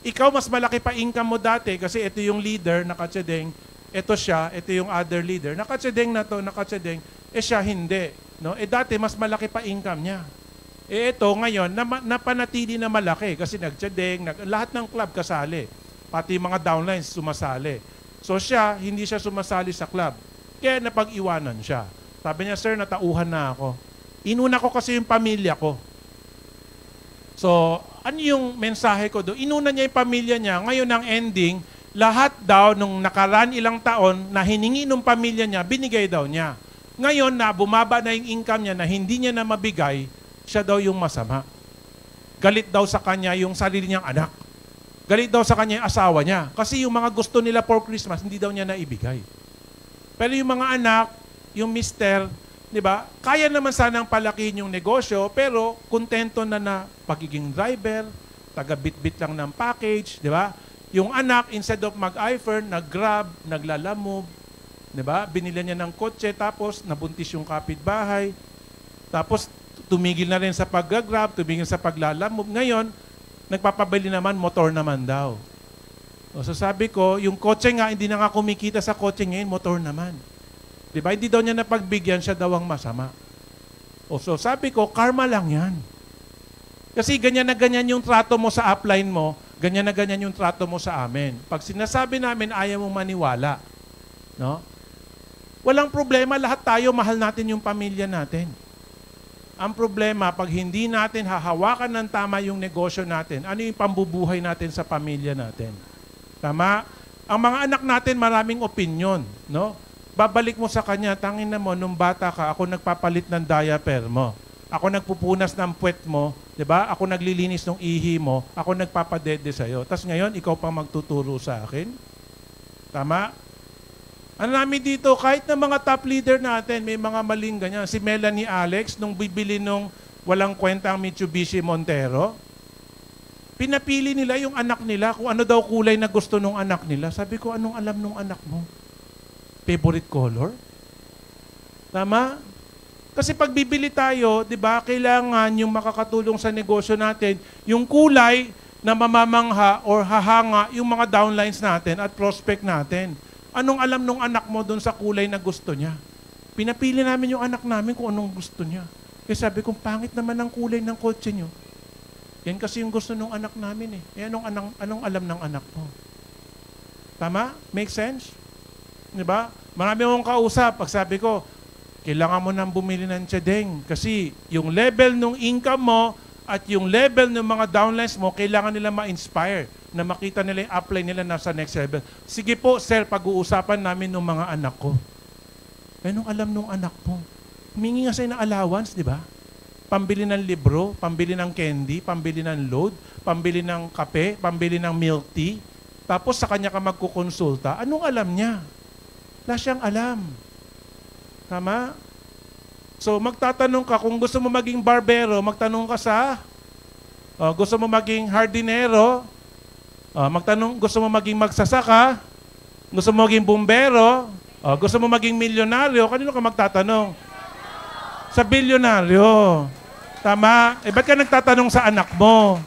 Ikaw, mas malaki pa income mo dati kasi ito yung leader, nakatsedeng. Ito siya, ito yung other leader. Nakatsedeng na to, nakatsedeng. Siya hindi. No? Dati, mas malaki pa income niya. Ito, ngayon, napanatili na malaki kasi nagtsedeng, lahat ng club kasali. Pati mga downlines sumasali. So siya, hindi siya sumasali sa club. Kaya napag-iwanan siya. Sabi niya, Sir, natauhan na ako. Inuna ko kasi yung pamilya ko. So, ano yung mensahe ko doon? Inuna niya yung pamilya niya. Ngayon ang ending, lahat daw nung nakaraan ilang taon na hiningi ng pamilya niya, binigay daw niya. Ngayon na bumaba na yung income niya na hindi niya na mabigay, siya daw yung masama. Galit daw sa kanya yung sarili niyang anak. Galit daw sa kanya yung asawa niya. Kasi yung mga gusto nila for Christmas, hindi daw niya naibigay. Pero yung mga anak, yung mister, di ba, kaya naman sanang palakihin yung negosyo, pero kontento na pagiging driver, taga-bit-bit lang ng package, di ba? Yung anak, instead of mag-iFern, nag-grab, naglalamove, di ba? Binila niya ng kotse, tapos nabuntis yung kapitbahay, tapos tumigil na rin sa pag-grab, tumigil sa paglalamove. Ngayon, nagpapabili naman, motor naman daw. So sabi ko, yung kotse nga, hindi na nga kumikita sa kotse ngayon, motor naman. Di ba? Hindi daw niya napagbigyan, siya daw ang masama. So sabi ko, karma lang yan. Kasi ganyan na ganyan yung trato mo sa upline mo, ganyan na ganyan yung trato mo sa amin. Pag sinasabi namin, ayaw mong maniwala. No? Walang problema, lahat tayo, mahal natin yung pamilya natin. Ang problema, pag hindi natin hahawakan ng tama yung negosyo natin, ano yung pambubuhay natin sa pamilya natin? Tama? Ang mga anak natin, maraming opinion. No? Babalik mo sa kanya, tangin na mo, nung bata ka, ako nagpapalit ng diaper mo. Ako nagpupunas ng puwet mo, di ba? Ako naglilinis ng ihi mo, ako nagpapadede sa'yo. Tapos ngayon, ikaw pang magtuturo sa akin? Tama? Ano namin dito, kahit na mga top leader natin, may mga maling ganyan. Si Melanie Alex, nung bibili nung walang kwentang Mitsubishi Montero, pinapili nila yung anak nila kung ano daw kulay na gusto nung anak nila. Sabi ko, anong alam nung anak mo? Favorite color? Tama? Kasi pag bibili tayo, di ba, kailangan yung makakatulong sa negosyo natin, yung kulay na mamamangha or hahanga yung mga downlines natin at prospect natin. Anong alam nung anak mo doon sa kulay na gusto niya? Pinapili namin yung anak namin kung anong gusto niya. Kaya sabi ko, pangit naman ang kulay ng kotse niyo. Yan kasi yung gusto ng anak namin eh. Anong alam ng anak mo? Tama? Make sense? Di ba? Marami akong kausap. Pag sabi ko, kailangan mo nang bumili ng tiyadeng. Kasi yung level ng income mo at yung level ng mga downlines mo, kailangan nila ma-inspire na makita nila yung apply nila na sa next level. Sige po, sir, pag-uusapan namin ng mga anak ko. Anong alam ng anak mo? Humingi nga sa'yo ng allowance, di ba? Pambili ng libro, pambili ng candy, pambili ng load, pambili ng kape, pambili ng milk tea. Tapos sa kanya ka magkukonsulta, anong alam niya? Wala siyang alam. Tama? So magtatanong ka, kung gusto mo maging barbero, magtanong ka sa, gusto mo maging hardinero, gusto mo maging magsasaka, gusto mo maging bumbero, gusto mo maging milyonaryo, kanino ka magtatanong? Sa bilyonaryo. Tama? Eh, ba't ka nagtatanong sa anak mo?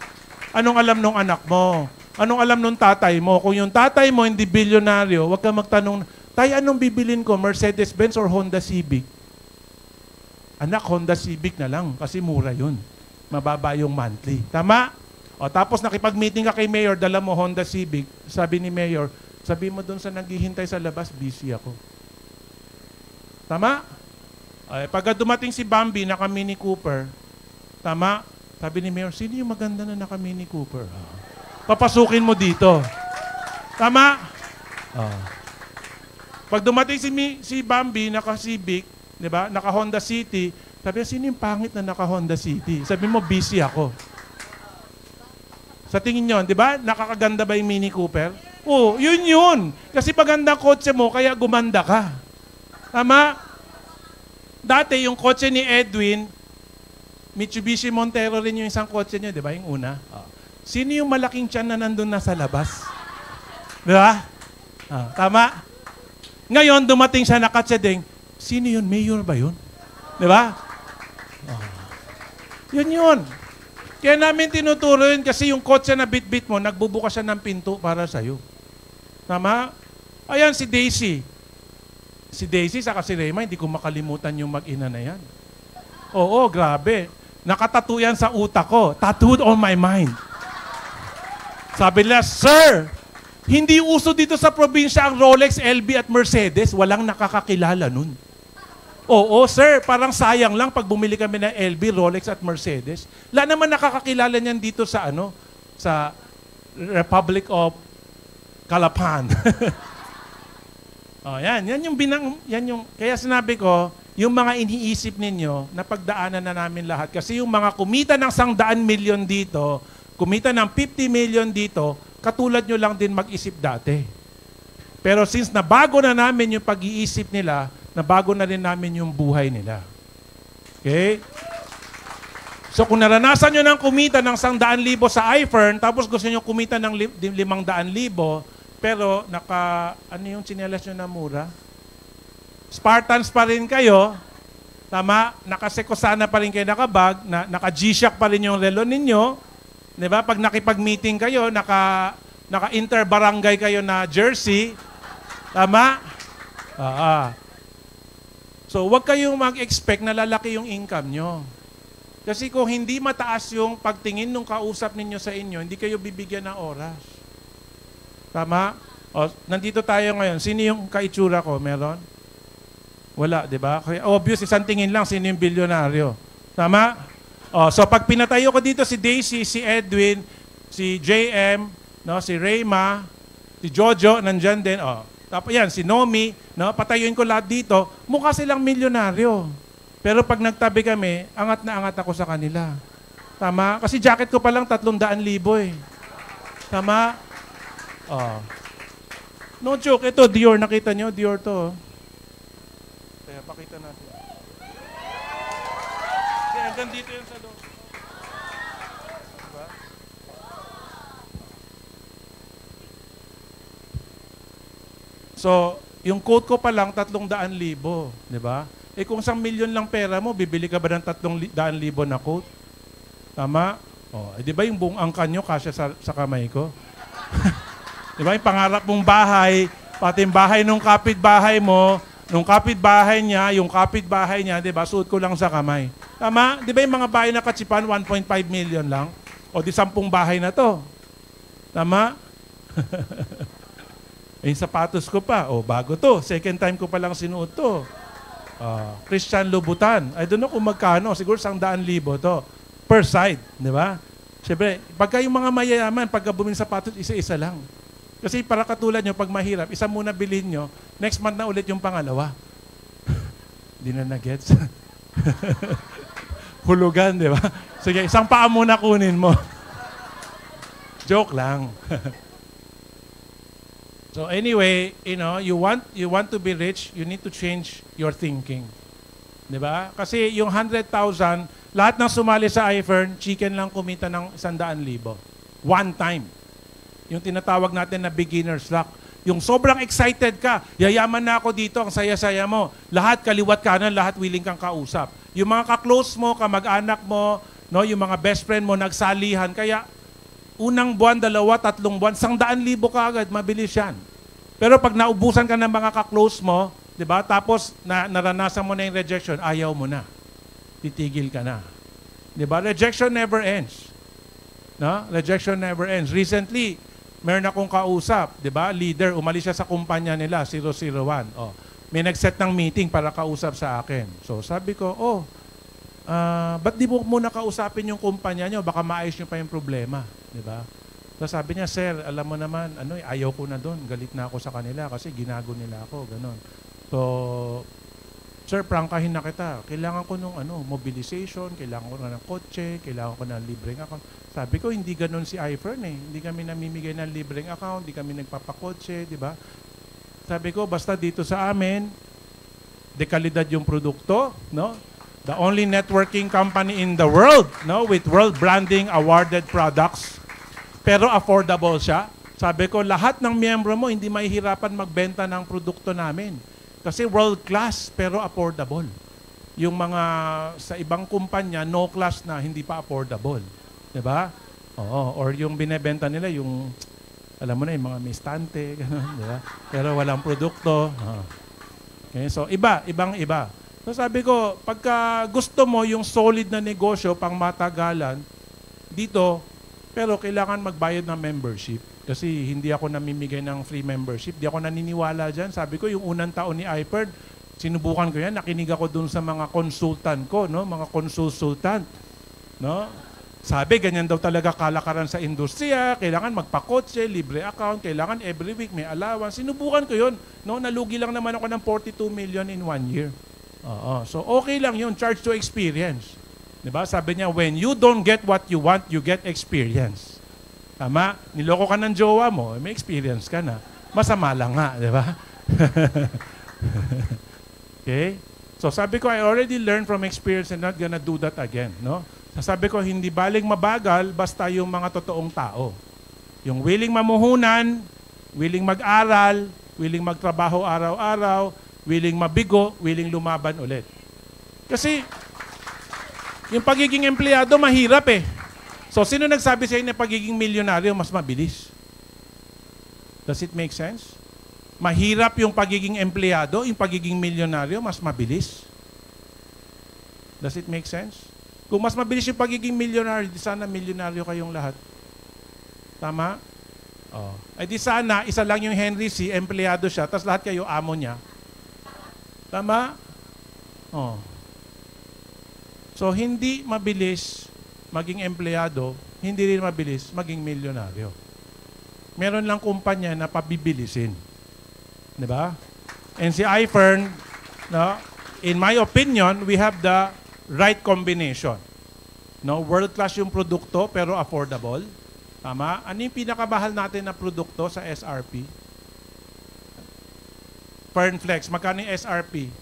Anong alam nung anak mo? Anong alam nung tatay mo? Kung yung tatay mo hindi bilyonaryo, huwag ka magtanong, tay, anong bibilin ko? Mercedes-Benz or Honda Civic? Anak, Honda Civic na lang kasi mura yun. Mababa yung monthly. Tama? O tapos nakipag-meeting ka kay Mayor, dala mo Honda Civic. Sabi ni Mayor, sabi mo doon sa naghihintay sa labas, busy ako. Tama? Ay, pagka dumating si Bambi, naka Mini Cooper, tama? Sabi ni Mayor, sino yung maganda na naka Mini Cooper? Papasukin mo dito. Tama? Pag dumating si Bambi, naka Civic, di ba? Naka Honda City, sabi niya, sino yung pangit na naka Honda City? Sabi mo, busy ako. Sa tingin nyo, di ba? Nakakaganda ba yung Mini Cooper? Oo, yun. Kasi paganda kotse mo, kaya gumanda ka. Tama? Dati, yung kotse ni Edwin, Mitsubishi Montero rin yung isang kotse niya, di ba? Yung una. Sino yung malaking tiyan na nandun na sa labas? Di ba? Tama? Ngayon, dumating siya nakatsadeng, sino yun? Mayor ba yun? Di ba? Yun. Kaya namin tinuturo yun kasi yung kotse na bit-bit mo, nagbubukas siya ng pinto para sa'yo. Tama? Ayan, si Daisy. Si Daisy saka si Rema, hindi ko makalimutan yung mag-ina na yan. Oo, grabe. Nakatattoo yan sa utak ko. Tattooed on my mind. Sabi nila, Sir, hindi uso dito sa probinsya ang Rolex, LB at Mercedes. Walang nakakakilala nun. Oo, sir, parang sayang lang pag bumili kami ng LB, Rolex at Mercedes. Wala naman nakakakilala niyan dito sa sa Republic of Calapan. Yan yung kaya sinabi ko, yung mga iniisip ninyo na pagdaanan na namin lahat. Kasi yung mga kumita ng 100 million dito, kumita ng 50 million dito, katulad nyo lang din mag-isip dati. Pero since nabago na namin yung pag-iisip nila, nabago na rin namin yung buhay nila. Okay? So kung naranasan nyo ng kumita ng 100,000 sa iFern, tapos gusto nyo kumita ng 500,000, pero ano yung tsinelas nyo na mura? Spartans pa rin kayo, tama? Nakasekosana pa rin kayo nakabag, naka-G-Shock pa rin yung relo ninyo, di ba? Pag nakipag-meeting kayo, naka-inter-barangay kayo na jersey, tama? So, huwag kayong mag-expect na lalaki yung income nyo. Kasi kung hindi mataas yung pagtingin ng kausap ninyo sa inyo, hindi kayo bibigyan ng oras. Tama? Nandito tayo ngayon. Sino yung kaitsura ko? Meron? Wala, di ba? Obvious, isang tingin lang, sino yung bilyonaryo. Tama? So, pag pinatayo ko dito si Daisy, si Edwin, si JM, si Rayma, si Jojo, nandyan din. Tapos yan, si Nomi, patayuin ko lahat dito, mukha silang milyonaryo. Pero pag nagtabi kami, angat na angat ako sa kanila. Tama? Kasi jacket ko pa lang 300,000 eh. Tama? No joke. Ito, Dior. Nakita nyo? Dior to. Kaya pakita natin. Kaya hanggang dito yan sa loob. Diba? So, yung quote ko pa lang, 300,000. Di ba? Eh kung 1,000,000 lang pera mo, bibili ka ba ng 300,000 na quote? Tama? Di ba yung buong angkan nyo kasya sa kamay ko? Di ba yung pangarap mong bahay, pati yung bahay nung kapitbahay mo, nung kapitbahay niya, yung kapitbahay niya, di ba, suot ko lang sa kamay. Tama? Di ba yung mga bahay na katsipan, 1.5 million lang? O di 10 bahay na to. Tama? Yung sapatos ko pa, bago to. Second time ko palang sinuot to. Christian Louboutin. I don't know kung magkano. Siguro 100,000 to. Per side. Di ba? Siyempre, pagka yung mga mayayaman, pagka bumili ng sapatos, isa-isa lang. Kasi para katulad nyo, pag mahirap, isa muna bilhin nyo, next month na ulit yung pangalawa. Di na na-gets. Hulugan, di ba? Sige, isang paa muna kunin mo. Joke lang. So anyway, you want to be rich, you need to change your thinking. 'Di ba? Kasi yung 100,000, lahat ng sumali sa iFern, chicken lang kumita ng 100,000. One time. Yung tinatawag natin na beginner's luck. Yung sobrang excited ka, yayaman na ako dito, ang saya-saya mo. Lahat kaliwat kanan, lahat willing kang kausap. Yung mga ka-close mo, kamag-anak mo, no, yung mga best friend mo nagsalihan, kaya unang buwan, 2, 3 buwan, 100,000 ka agad, mabilis yan. Pero pag naubusan ka ng mga ka-close mo, di ba? Tapos naranasan mo na yung rejection, ayaw mo na. Titigil ka na. Di ba? Rejection never ends. No? Rejection never ends. Recently, meron akong kausap, di ba? Leader, umalis siya sa kumpanya nila, 001. May nag-set ng meeting para kausap sa akin. So sabi ko, ba't di mo muna kausapin yung kumpanya nyo? Baka maayos nyo pa yung problema. Di ba? So sabi niya, sir, alam mo naman, ayaw ko na doon. Galit na ako sa kanila kasi ginago nila ako. Ganon. So, sir, prangkahin na kita. Kailangan ko nung mobilization, kailangan ko na ng kotse, kailangan ko ng libreng account. Sabi ko, hindi ganon si iFern eh. Hindi kami namimigay ng libreng account, hindi kami nagpapakotse, di ba? Sabi ko, basta dito sa amin, dekalidad yung produkto, no? The only networking company in the world, no, with world branding awarded products, pero affordable siya. Sabi ko, lahat ng miyembro mo hindi mahihirapan magbenta ng produkto namin. Kasi world class, pero affordable. Yung mga sa ibang kumpanya, no class na, hindi pa affordable. Diba? Oo. Or yung binebenta nila, yung, alam mo na, yung mga mistante, gano'n, diba? Pero walang produkto. Okay, so, ibang-iba. So sabi ko, pagka gusto mo yung solid na negosyo pang matagalan, dito, pero kailangan magbayad ng membership. Kasi hindi ako namimigay ng free membership. Di ako naniniwala dyan. Sabi ko, yung unang taon ni iPerd, sinubukan ko yan. Nakinig ako dun sa mga consultant ko, no? Mga consultant. No? Sabi, ganyan daw talaga kalakaran sa industriya. Kailangan magpakotse, libre account. Kailangan every week may allowance. Sinubukan ko yun. No? Nalugi lang naman ako ng 42 million in 1 year. So okay lang yun. Charge to experience. Diba? Sabi niya, when you don't get what you want, you get experience. Tama? Niloko ka ng jowa mo, may experience ka na. Masama lang nga, di ba? Okay? So sabi ko, I already learned from experience and not gonna do that again. No? Sabi ko, hindi baling mabagal, basta yung mga totoong tao. Yung willing mamuhunan, willing mag-aral, willing magtrabaho araw-araw, willing mabigo, willing lumaban ulit. Kasi, yung pagiging empleyado, mahirap eh. So, sino nagsabi sa inyo na pagiging milyonaryo mas mabilis? Does it make sense? Mahirap yung pagiging empleyado, yung pagiging milyonaryo mas mabilis. Does it make sense? Kung mas mabilis yung pagiging milyonaryo, di sana milyonaryo kayong lahat. Tama? Ay di sana, isa lang yung Henry C., empleyado siya, tapos lahat kayo amo niya. Tama? So, hindi mabilis maging empleyado, hindi rin mabilis maging milyonaryo. Meron lang kumpanya na pabibilisin. Di ba? And si iFern, no, in my opinion, we have the right combination. No, world class yung produkto pero affordable. Tama? Ano yung pinakamahal natin na produkto sa SRP? Fernflex, magkano yung SRP?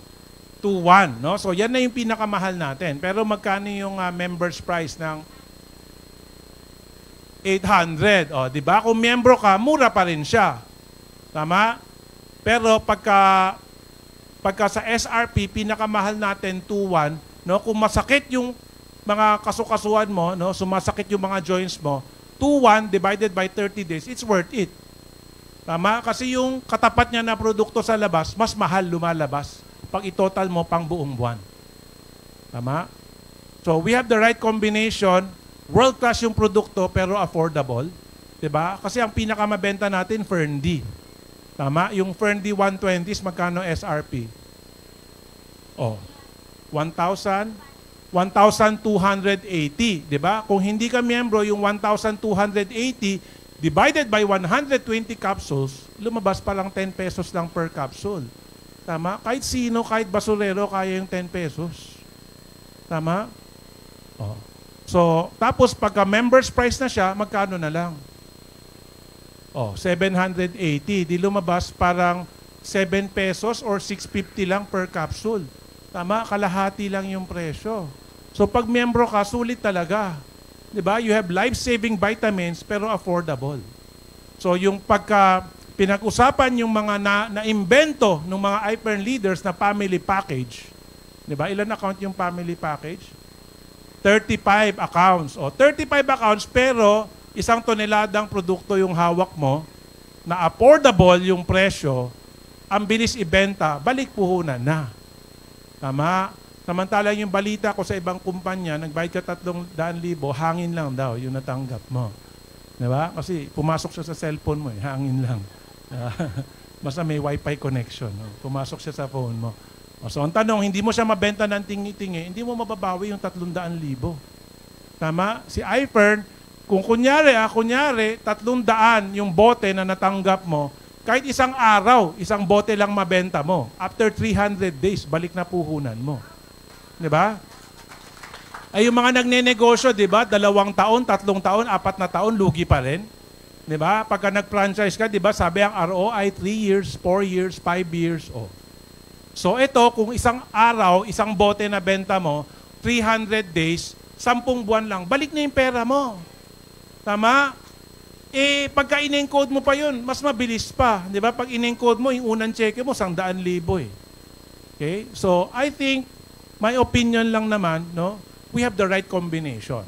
2,1, no? So yan na yung pinakamahal natin. Pero magkano yung members price ng 800? Di ba? Kung miyembro ka, mura pa rin siya. Tama? Pero pagka sa SRP, pinakamahal natin 2,1, no? Kung masakit yung mga kasukasuan mo, no? Sumasakit yung mga joints mo, 2,1 divided by 30 days, it's worth it. Tama? Kasi yung katapat niya na produkto sa labas, mas mahal lumalabas pag itotal mo pang buong buwan. Tama? So we have the right combination world class yung produkto pero affordable. Diba? Kasi ang pinakamabenta natin, Ferndy. Tama? Yung Ferndy 120s, magkano SRP? Oh, 1,000, 1,280. Diba? Kung hindi ka miyembro, yung 1,280 divided by 120 capsules, lumabas pa lang 10 pesos lang per capsule. Tama? Kahit sino, kahit basurero, kaya yung 10 pesos. Tama? Oh. So, tapos pagka members price na siya, magkano na lang? Oh, 780. Di lumabas parang 7 pesos or 650 lang per capsule. Tama? Kalahati lang yung presyo. So pag miyembro ka, sulit talaga. Diba? You have life-saving vitamins pero affordable. So yung pagka pinag-usapan yung mga na-imbento ng mga iPern leaders na family package. Diba? Ilan account yung family package? 35 accounts. O, 35 accounts pero 1 toneladang produkto yung hawak mo, na affordable yung presyo, ang bilis ibenta, balik puhunan na. Tama? Samantala yung balita ko sa ibang kumpanya, nagbayad ka 300,000, hangin lang daw yung natanggap mo. Diba? Kasi pumasok siya sa cellphone mo, hangin lang. Basta may wifi connection. Pumasok siya sa phone mo. So ang tanong, hindi mo siya mabenta ng tingi-tingi, hindi mo mababawi yung 300,000. Tama? Si iFern, kung kunyari 300 yung bote na natanggap mo, kahit isang araw, isang bote lang mabenta mo. After 300 days, balik na puhunan mo. Di ba? Ay yung mga nagnenegosyo, di ba? 2 taon, 3 taon, 4 na taon, lugi pa rin. Di ba? Pagka nag-franchise ka, di ba? Sabi ang ROI, 3 years, 4 years, 5 years. Oh. So ito, kung isang araw, isang bote na benta mo, 300 days, 10 buwan lang, balik na yung pera mo. Tama? Eh, pagka in-encode mo pa yun, mas mabilis pa. Di ba? Pag in-encode mo, yung unang check mo, 100,000 eh. Okay? So, I think, my opinion lang naman, no? We have the right combination.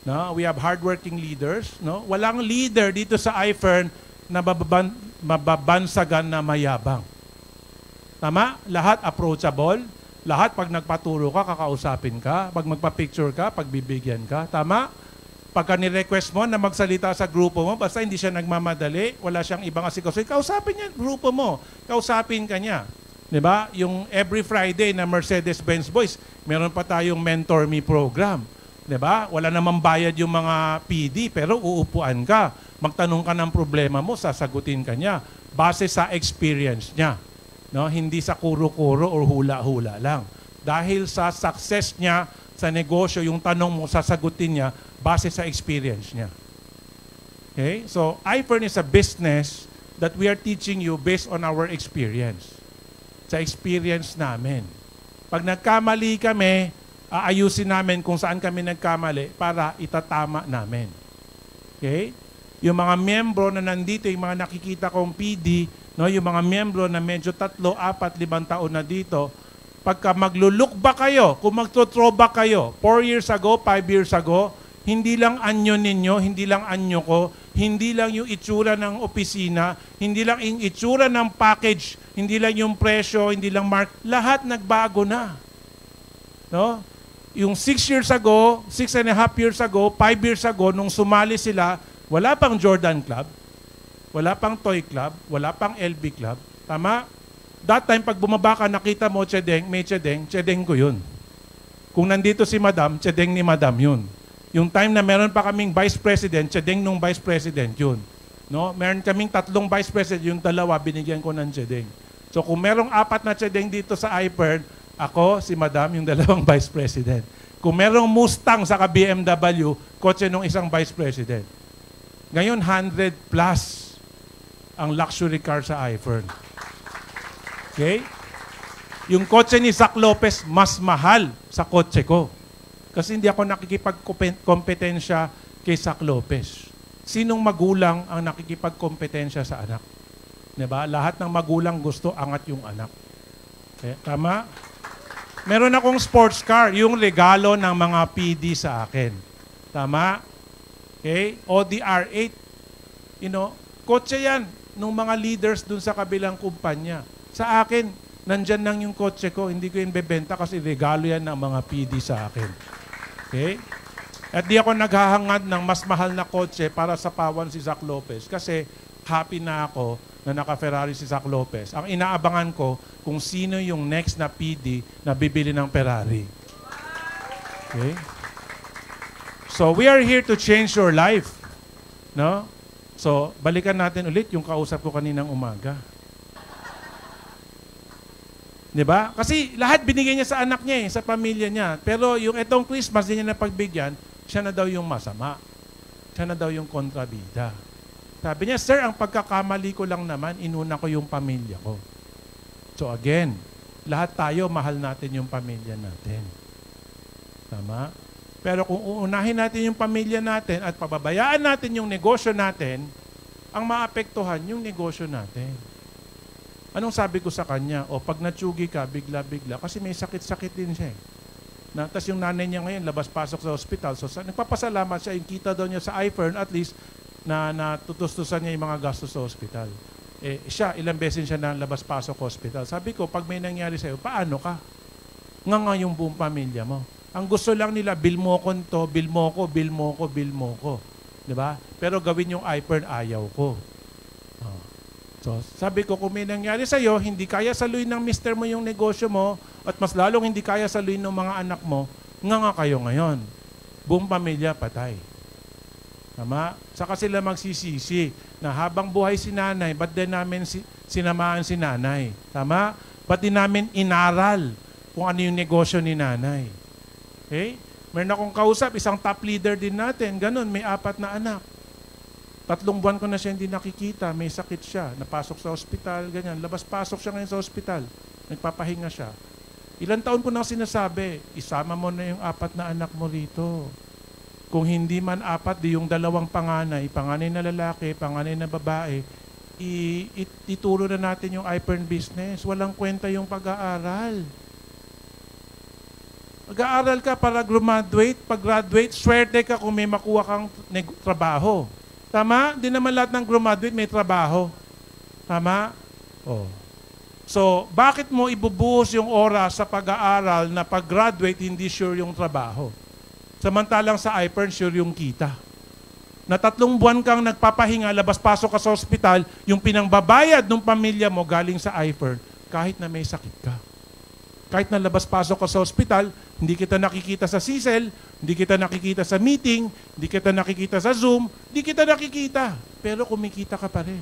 No? We have hardworking leaders. No? Walang leader dito sa iFern na mababansagan na mayabang. Tama? Lahat approachable. Lahat pag nagpaturo ka, kakausapin ka. Pag magpa-picture ka, pagbibigyan ka. Tama? Pagka ni-request mo na magsalita sa grupo mo, basta hindi siya nagmamadali, wala siyang ibang asikaso, kausapin niya grupo mo. Kausapin ka niya. Diba? Yung every Friday na Mercedes-Benz Boys, meron pa tayong Mentor Me program. Diba? Wala namang bayad yung mga PD, pero uupuan ka. Magtanong ka ng problema mo, sasagutin ka niya. Base sa experience niya. No? Hindi sa kuro-kuro or hula-hula lang. Dahil sa success niya sa negosyo, yung tanong mo, sasagutin niya base sa experience niya. Okay? So, iFern is a business that we are teaching you based on our experience. Sa experience namin. Pag nagkamali kami, aayusin namin kung saan kami nagkamali para itatama namin. Okay? Yung mga miyembro na nandito, yung mga nakikita kong PD, no, yung mga miyembro na medyo 3, 4, 5 taon na dito, pagka magluluk ba kayo, kung magto-throwback kayo, 4 years ago, 5 years ago, hindi lang anyo ninyo, hindi lang anyo ko, hindi lang yung itsura ng opisina, hindi lang yung itsura ng package, hindi lang yung presyo, hindi lang mark, lahat nagbago na. No? Yung 6 years ago, 6.5 years ago, 5 years ago, nung sumali sila, wala pang Jordan Club, wala pang Toy Club, wala pang LB Club. Tama? That time, pag bumaba ka, nakita mo, may Chedeng ko yun. Kung nandito si Madam, Chedeng ni Madam yun. Yung time na meron pa kaming Vice President, Chedeng nung Vice President yun. No? Meron kaming 3 Vice President, yung 2, binigyan ko ng Chedeng. So kung merong 4 na Chedeng dito sa iPern, ako, si Madam, yung 2 Vice President. Kung merong Mustang sa BMW, kotse nung isang Vice President. Ngayon, 100 plus ang luxury car sa iPern. Okay? Yung kotse ni Zach Lopez, mas mahal sa kotse ko. Kasi hindi ako nakikipagkompetensya kay Zach Lopez. Sinong magulang ang nakikipagkompetensya sa anak? Diba? Lahat ng magulang gusto angat yung anak. Okay? Tama? Meron akong sports car, yung regalo ng mga PD sa akin. Tama? Okay? Audi R8. You know, kotse yan ng mga leaders dun sa kabilang kumpanya. Sa akin, nandyan lang yung kotse ko. Hindi ko yung bebenta kasi regalo yan ng mga PD sa akin. Okay? At di ako naghahangad ng mas mahal na kotse para sa pawan si Zach Lopez kasi happy na ako na naka-Ferrari si Zach Lopez. Ang inaabangan ko kung sino yung next na PD na bibili ng Ferrari. Okay? So we are here to change your life. No? So balikan natin ulit yung kausap ko kaninang umaga. 'Di ba? Kasi lahat binigay niya sa anak niya, sa pamilya niya. Pero yung etong Christmas din niya napagbigyan, siya na daw yung masama. Siya na daw yung kontrabida. Sabi niya, sir, ang pagkakamali ko lang naman, inuna ko yung pamilya ko. So again, lahat tayo, mahal natin yung pamilya natin. Tama? Pero kung uunahin natin yung pamilya natin at pababayaan natin yung negosyo natin, ang maapektuhan yung negosyo natin. Anong sabi ko sa kanya? O pag natsugi ka, bigla-bigla, kasi may sakit-sakit din siya. Tapos yung nanay niya ngayon, labas-pasok sa ospital. So nagpapasalamat siya, yung kita daw niya sa iFern, at least, na natutustusan niya yung mga gastos sa ospital. Siya, ilang beses siya na labas-pasok sa ospital. Sabi ko, pag may nangyari sa'yo, paano ka? Nga yung buong pamilya mo. Ang gusto lang nila, bill mo ko to, bill mo ko, bill mo ko, bill mo ko. Diba? Pero gawin yung iFern, ayaw ko. So, sabi ko, kung may nangyari sa'yo, hindi kaya saluin ng mister mo yung negosyo mo, at mas lalong hindi kaya saluin ng mga anak mo, nga kayo ngayon. Buong pamilya, patay. Tama? Saka sila magsisisi na habang buhay si nanay, ba't din namin sinamahan si nanay? Tama? Ba't din namin inaral kung ano yung negosyo ni nanay? Okay? Meron akong kausap, isang top leader din natin, ganun, may 4 na anak. 3 buwan ko na siya hindi nakikita, may sakit siya, napasok sa ospital, ganyan. Labas-pasok siya ngayon sa ospital, nagpapahinga siya. Ilang taon ko nang sinasabi, isama mo na yung 4 na anak mo rito. Kung hindi man 4, di yung 2 panganay, panganay na lalaki, panganay na babae, ituro na natin yung iFern business. Walang kwenta yung pag-aaral. Mag-aaral ka para graduate, pag-graduate, swerte ka kung may makuha kang trabaho. Tama? Di naman lahat ng graduate may trabaho. Tama? Oh. So, bakit mo ibubuhos yung oras sa pag-aaral na pag-graduate, hindi sure yung trabaho? Samantalang sa iFern, sure yung kita. Na 3 buwan kang nagpapahinga, labas-pasok ka sa ospital, yung pinangbabayad ng pamilya mo galing sa iFern, kahit na may sakit ka. Kahit na labas-pasok ka sa ospital, hindi kita nakikita sa CSEL, hindi kita nakikita sa meeting, hindi kita nakikita sa Zoom, hindi kita nakikita. Pero kumikita ka pa rin.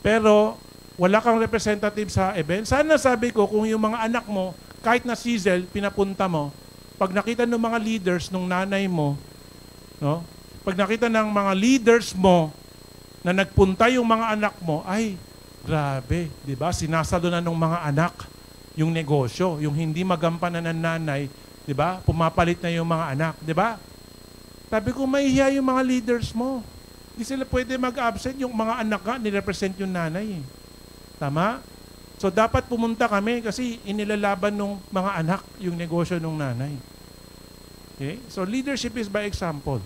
Pero wala kang representative sa event. Sana sabi ko, kung yung mga anak mo, kahit na CSEL, pinapunta mo, pag nakita ng mga leaders ng nanay mo, no? Pag nakita ng mga leaders mo na nagpunta yung mga anak mo, ay, grabe, di ba? Sinasalo na ng mga anak yung negosyo, yung hindi magampanan ng nanay, di ba? Pumapalit na yung mga anak, di ba? Sabi ko, mahihiya yung mga leaders mo. Hindi sila pwede mag-absent, yung mga anak nga, nirepresent yung nanay. Tama? So, dapat pumunta kami kasi inilalaban ng mga anak yung negosyo ng nanay. Okay? So, leadership is by example.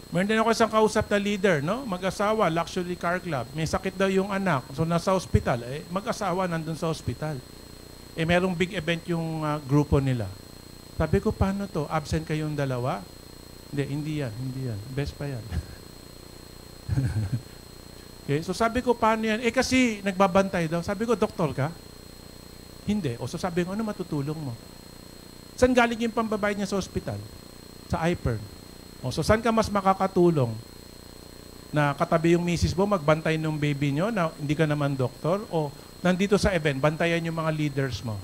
Meron din ako isang kausap na leader, no? Mag-asawa, luxury car club. May sakit daw yung anak. So, nasa hospital. Mag-asawa nandun sa hospital. Merong big event yung grupo nila. Sabi ko, paano to? Absent kayong 2? Hindi yan. Best pa yan. Okay? So, sabi ko, paano yan? Kasi nagbabantay daw. Sabi ko, doktor ka? Hindi. O, so sabi ko, ano matutulong mo? Saan galing yung pambabayad niya sa hospital? Sa iFern. O, so saan ka mas makakatulong? Na katabi yung misis mo, magbantay ng baby nyo, na hindi ka naman doktor? O nandito sa event, bantayan yung mga leaders mo.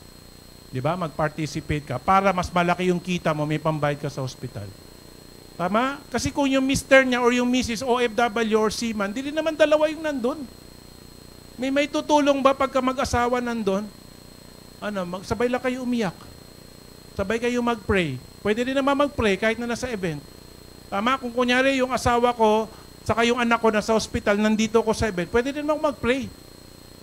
Di ba? Mag-participate ka para mas malaki yung kita mo, may pambayad ka sa hospital. Tama? Kasi kung yung mister niya or yung misis, OFW or seaman, hindi naman 2 yung nandun. May tutulong ba pagka mag-asawa nandun? Sabay lang kayo umiyak. Sabay kayo mag-pray. Pwede rin naman mag-pray kahit na nasa event. Tama? Kung kunyari yung asawa ko, saka yung anak ko nasa hospital, nandito ko sa event, pwede rin naman mag-pray.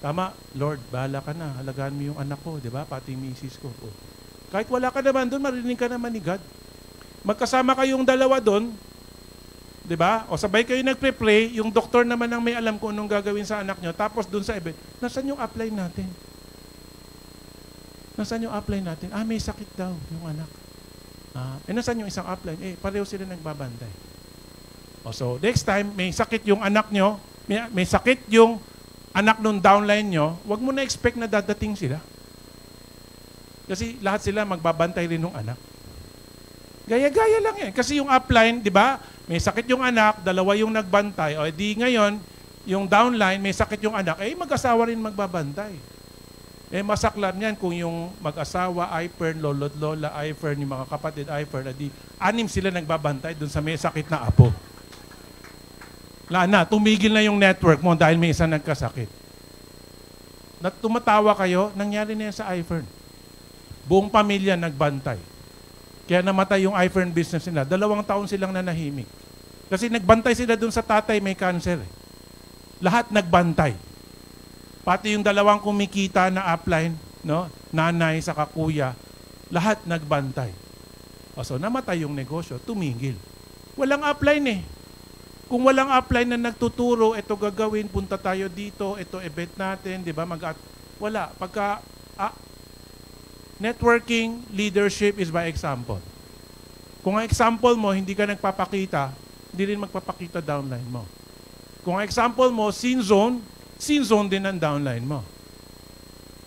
Tama? Lord, bahala ka na. Halagaan mo yung anak ko, di ba? Pati yung misis ko. Kahit wala ka naman doon, marinig ka naman ni God. Magkasama kayong 2 doon, di ba? O sabay kayo nagpe-pray, yung doktor naman ang may alam kung anong gagawin sa anak nyo, tapos doon sa event, nasaan yung upline natin? Nasaan yung upline natin? May sakit daw yung anak. Nasaan yung isang upline? Pareho sila nagbabantay. So, next time, may sakit yung anak nyo, may sakit yung anak nung downline nyo, wag mo na expect na dadating sila. Kasi lahat sila magbabantay rin ng anak. Gaya-gaya lang yan. Kasi yung upline, di ba, may sakit yung anak, dalawa yung nagbantay, o di ngayon, yung downline, may sakit yung anak, mag-asawa rin magbabantay. Masaklan yan kung yung mag-asawa, I-fern, lolo't lola, I-fern, yung mga kapatid, I-fern, anim sila nagbabantay dun sa may sakit na apo. Tumigil na yung network mo dahil may isang nagkasakit. Tumatawa kayo, nangyari na yan sa I-fern. Buong pamilya nagbantay. Kaya namatay yung I-fern business nila. 2 taon silang nanahimik. Kasi nagbantay sila dun sa tatay may cancer. Lahat nagbantay. Pati yung 2 kumikita na upline, no? Nanay sa kuya, lahat nagbantay. So namatay yung negosyo, tumigil. Walang upline Kung walang upline na nagtuturo, ito gagawin, punta tayo dito, ito event natin, di ba? Wala. Pagka networking leadership is by example. Kung ang example mo, hindi ka nagpapakita, hindi rin magpapakita downline mo. Kung ang example mo, scene zone din ang downline mo.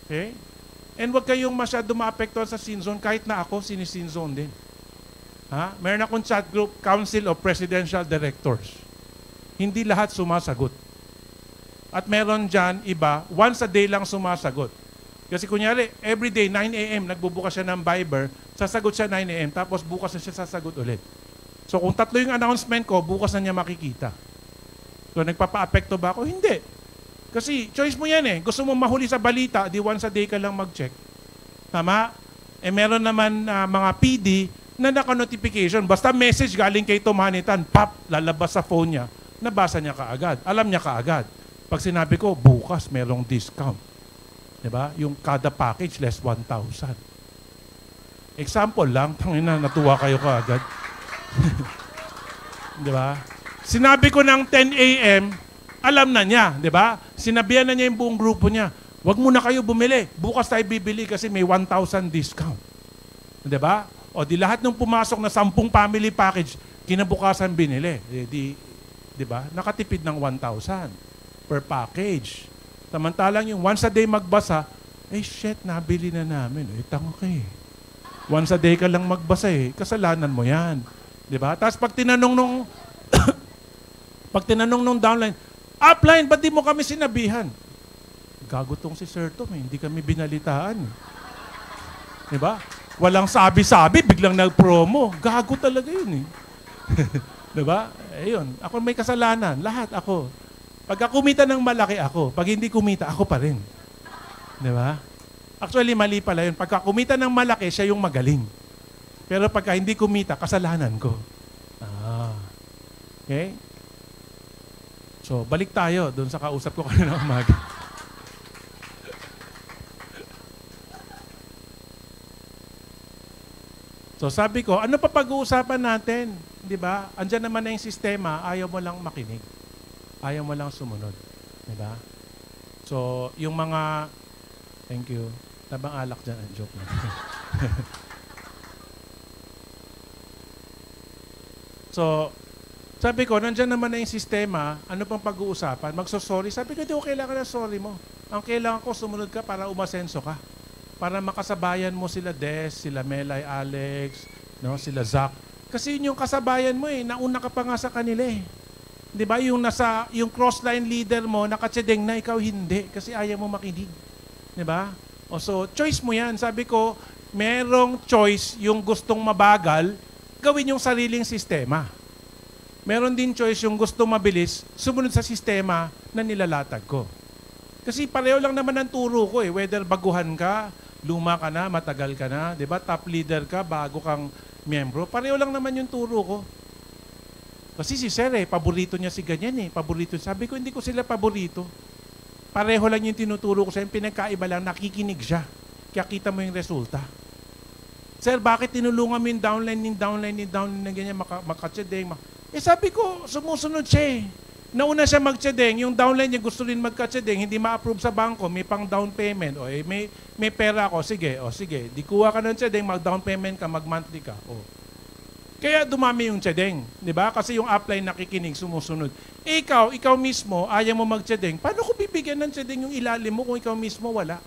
Okay? And huwag kayong masyado maapektuhan sa scene zone, kahit na ako, scene zone din. Meron akong chat group, Council of Presidential Directors. Hindi lahat sumasagot. At meron dyan, iba, once a day lang sumasagot. Kasi kunyari, everyday, 9 a.m., nagbubukas siya ng Viber, sasagot siya 9 a.m., tapos bukas na siya sasagot ulit. So kung 3 yung announcement ko, bukas na niya makikita. So nagpapa-apekto ba ako? Hindi. Kasi choice mo yan Gusto mo mahuli sa balita, di once a day ka lang mag-check. Tama? Meron naman mga PD na naka-notification. Basta message galing kay Tom Hanitan, lalabas sa phone niya. Nabasa niya kaagad. Alam niya kaagad. Pag sinabi ko, bukas merong discount. Diba? Yung kada package, less 1,000. Example lang, natuwa kayo kaagad. Diba? Sinabi ko ng 10 a.m., alam na niya, di ba? Sinabihan na niya yung buong grupo niya, wag muna kayo bumili. Bukas tayo bibili kasi may 1,000 discount. Di ba? O di lahat ng pumasok na 10 family package, kinabukasan binili. Di ba? Nakatipid ng 1,000 per package. Samantalang yung once a day magbasa, shit, nabili na namin. Tanga ka Once a day ka lang magbasa kasalanan mo yan. Di ba? Tapos pag tinanong nung downline, upline, ba't di mo kami sinabihan? Gago tong si Sir Tom, hindi kami binalitaan. Diba? Walang sabi-sabi, biglang nag-promo. Gago talaga yun Diba? Ayun, ako may kasalanan. Lahat ako. Pagka kumita ng malaki ako, pag hindi kumita, ako pa rin. Diba? Actually, mali pala yun. Pagka kumita ng malaki, siya yung magaling. Pero pagka hindi kumita, kasalanan ko. Okay? So, balik tayo doon sa kausap ko kanina umaga. So, sabi ko, ano pa pag-uusapan natin? Di ba? Andiyan naman na yung sistema, ayaw mo lang makinig. Ayaw mo lang sumunod. Di ba? So, yung mga, thank you, tabang alak dyan, joke lang. So, sabi ko, nandyan naman na yung sistema, ano pang pag-uusapan? Magsosorry. Sabi ko, hindi ko kailangan ng sorry mo. Ang kailangan ko, sumunod ka para umasenso ka. Para makasabayan mo sila Des, sila Melay, Alex, no, sila Zach. Kasi yun yung kasabayan mo nauna ka pa nga sa kanila Di ba? Yung crossline leader mo, nakatsedeng na, ikaw hindi. Kasi ayaw mo makinig. Di ba? So, choice mo yan. Sabi ko, merong choice yung gustong mabagal, gawin yung sariling sistema. Meron din choice yung gusto mabilis, sumunod sa sistema na nilalatag ko. Kasi pareho lang naman ang turo ko whether baguhan ka, luma ka na, matagal ka na, di ba? Top leader ka, bago kang miyembro. Pareho lang naman yung turo ko. Kasi si Sir paborito niya si ganyan paborito. Sabi ko, hindi ko sila paborito. Pareho lang yung tinuturo ko sa pinagkaiba lang, nakikinig siya. Kaya kita mo yung resulta. Sir, bakit tinulungan mo yung downline na ganyan, makatsedeng, sabi ko, sumusunod siya nauna siya mag-tsedeng, yung downline niya gusto rin magka-tsedeng, hindi ma-approve sa bangko, may pang down payment, o may pera ako, sige, di kuha ka ng tsedeng, mag-down payment ka, mag-monthly ka. O. Kaya dumami yung tsedeng, di ba? Kasi yung upline nakikinig, sumusunod. Ikaw mismo, ayaw mo mag-tsedeng, paano ko bibigyan ng tsedeng yung ilalim mo kung ikaw mismo wala?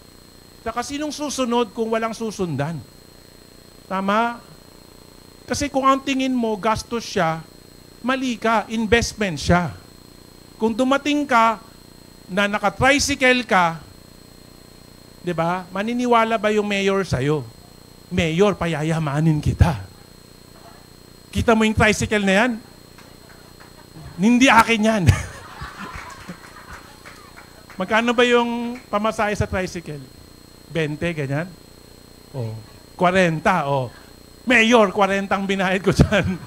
Saka sinong susunod kung walang susundan? Tama? Kasi kung ang tingin mo, gastos siya, mali ka, investment siya. Kung dumating ka na naka-tricycle ka, di ba, maniniwala ba yung mayor sa'yo? Mayor, payayamanin kita. Kita mo yung tricycle na yan? Hindi akin yan. Magkano ba yung pamasahe sa tricycle? 20, ganyan? O, 40, o. Mayor, 40 ang binayad ko dyan.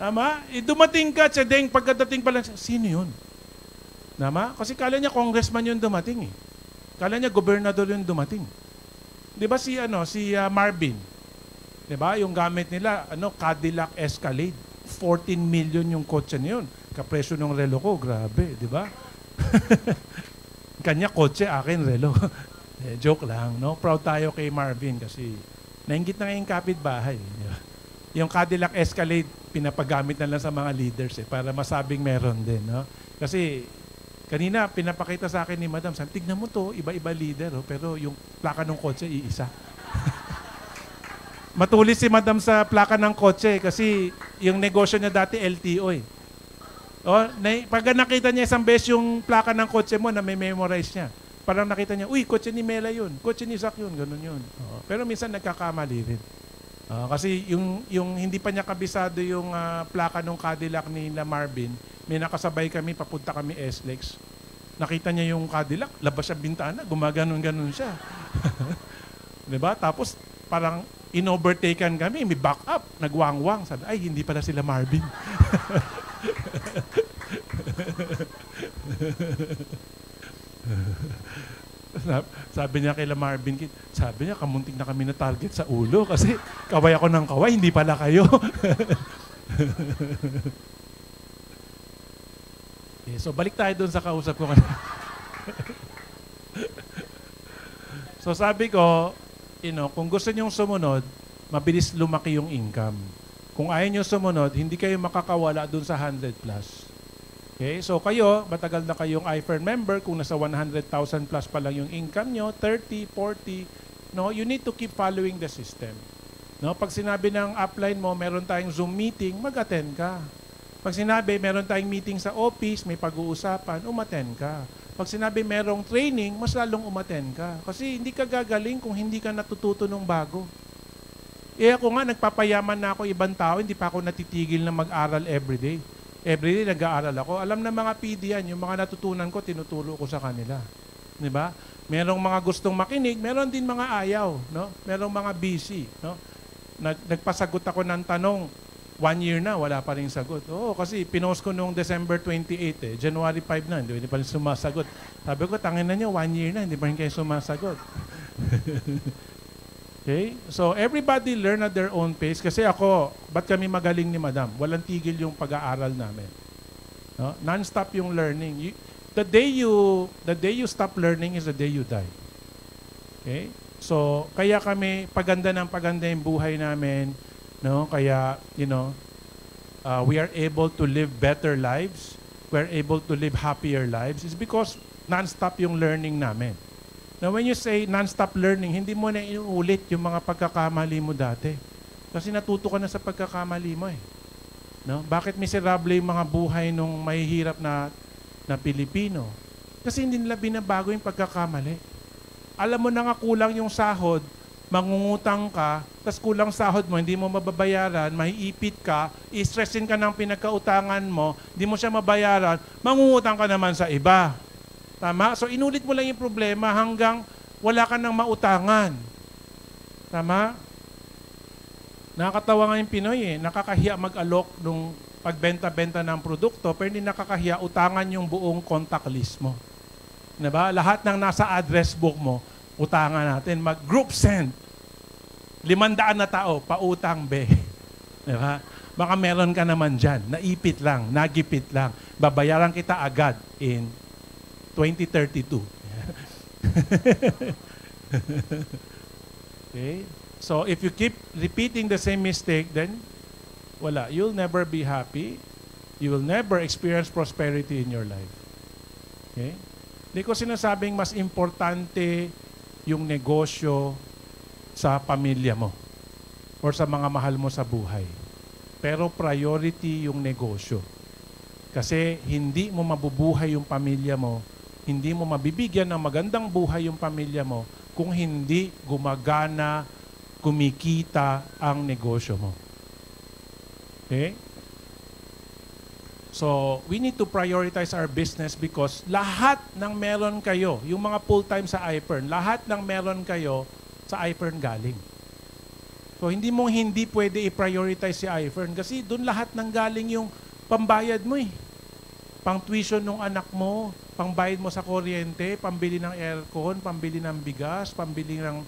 Tama? Dumating ka, tsedeng, pagkadating pa lang, sino yun? Tama? Kasi kala niya congressman yung dumating eh. Kala niya gobernador yung dumating. Di ba si Marvin? Di ba? Yung gamit nila, Cadillac Escalade. 14 million yung kotse niyon. Kapresyo ng relo ko, grabe, di ba? Kanya kotse, akin relo. Joke lang, no? Proud tayo kay Marvin kasi nainggit na ngayong kapitbahay. Di ba? Yung Cadillac Escalade, pinapagamit na lang sa mga leaders para masabing meron din. No? Kasi kanina, pinapakita sa akin ni Madam, sabi, tignan mo to, iba-iba leader, pero yung plaka ng kotse, iisa. Matulis si Madam sa plaka ng kotse kasi yung negosyo niya dati LTO eh. Pag nakita niya isang beses yung plaka ng kotse mo na may memorize niya, parang nakita niya, uy, kotse ni Mela yun, kotse ni Zach yun, ganun yun. Pero minsan nagkakamali rin. Kasi yung hindi pa niya kabisado yung plaka ng Cadillac ni Marvin, may nakasabay kami, papunta kami SLEX. Nakita niya yung Cadillac, labas siya bintana, gumaganon-ganon siya. Diba? Tapos parang in-overtaken kami, may back up, nagwangwang. Sabi, ay, hindi pala sila Marvin. Sabi niya kay Marvin, sabi niya, kamuntik na kami na target sa ulo kasi kaway ako ng kaway, hindi pala kayo. Okay, so balik tayo doon sa kausap ko. So sabi ko, kung gusto niyong sumunod, mabilis lumaki yung income. Kung ayaw niyo sumunod, hindi kayo makakawala doon sa 100 plus. Okay, so kayo, matagal na kayong iFern member, kung nasa 100,000 plus pa lang yung income nyo, 30, 40, no, you need to keep following the system. No, pag sinabi ng upline mo, meron tayong Zoom meeting, mag-attend ka. Pag sinabi, meron tayong meeting sa office, may pag-uusapan, umattend ka. Pag sinabi, merong training, mas lalong umattend ka. Kasi hindi ka gagaling kung hindi ka natututo ng bago. Ako nga, nagpapayaman na ako ibang tao, hindi pa ako natitigil na mag-aral everyday. Everyday nag-aaral ako. Alam na mga PD yan, yung mga natutunan ko, tinuturo ko sa kanila. Di ba? Merong mga gustong makinig, meron din mga ayaw. No? Merong mga busy. No? Nagpasagot ako ng tanong, 1 year na, wala pa rin sagot. Oo, kasi pinost ko noong December 28, January 5 na, hindi pa rin sumasagot. Sabi ko, tangin na niyo, 1 year na, hindi pa rin kayo sumasagot. Okay? So, everybody learn at their own pace. Kasi ako, ba't kami magaling ni Madam? Walang tigil yung pag-aaral namin. No? Non-stop yung learning. The day you stop learning is the day you die. Okay? So, kaya kami, paganda yung buhay namin. No? Kaya, we are able to live better lives. We are able to live happier lives. It's because non-stop yung learning namin. Now, when you say non-stop learning, hindi mo na inuulit yung mga pagkakamali mo dati. Kasi natuto ka na sa pagkakamali mo eh. No? Bakit miserable yung mga buhay nung mahihirap na Pilipino? Kasi hindi nila binabago yung pagkakamali. Alam mo na nga kulang yung sahod, mangungutang ka, tas kulang sahod mo, hindi mo mababayaran, maiipit ka, i-stressin ka ng pinagkautangan mo, hindi mo siya mabayaran, mangungutang ka naman sa iba. Tama? So, inulit mo lang yung problema hanggang wala ka nang mautangan. Tama? Nakakatawa nga yung Pinoy eh. Nakakahiya mag-alok nung pagbenta-benta ng produkto, pero hindi nakakahiya utangan yung buong contact list mo. Diba? Lahat ng nasa address book mo, utangan natin. Mag-group send. 500 na tao, pautang be. Diba? baka meron ka naman dyan, naipit lang, nagipit lang. Babayaran kita agad in 2032. Okay? So if you keep repeating the same mistake, then wala. You'll never be happy. You will never experience prosperity in your life. Okay? Hindi ko sinasabing mas importante yung negosyo sa pamilya mo or sa mga mahal mo sa buhay. Pero priority yung negosyo. Kasi hindi mo mabubuhay yung pamilya mo, hindi mo mabibigyan ng magandang buhay yung pamilya mo kung hindi gumagana, kumikita ang negosyo mo. Okay? So, we need to prioritize our business because lahat ng meron kayo, yung mga full-time sa iFern, lahat ng meron kayo sa iFern galing. So, hindi pwede i-prioritize si iFern kasi doon lahat ng galing yung pambayad mo eh. Pang tuition ng anak mo, pangbayad mo sa kuryente, pambili ng aircon, pambili ng bigas, pambili ng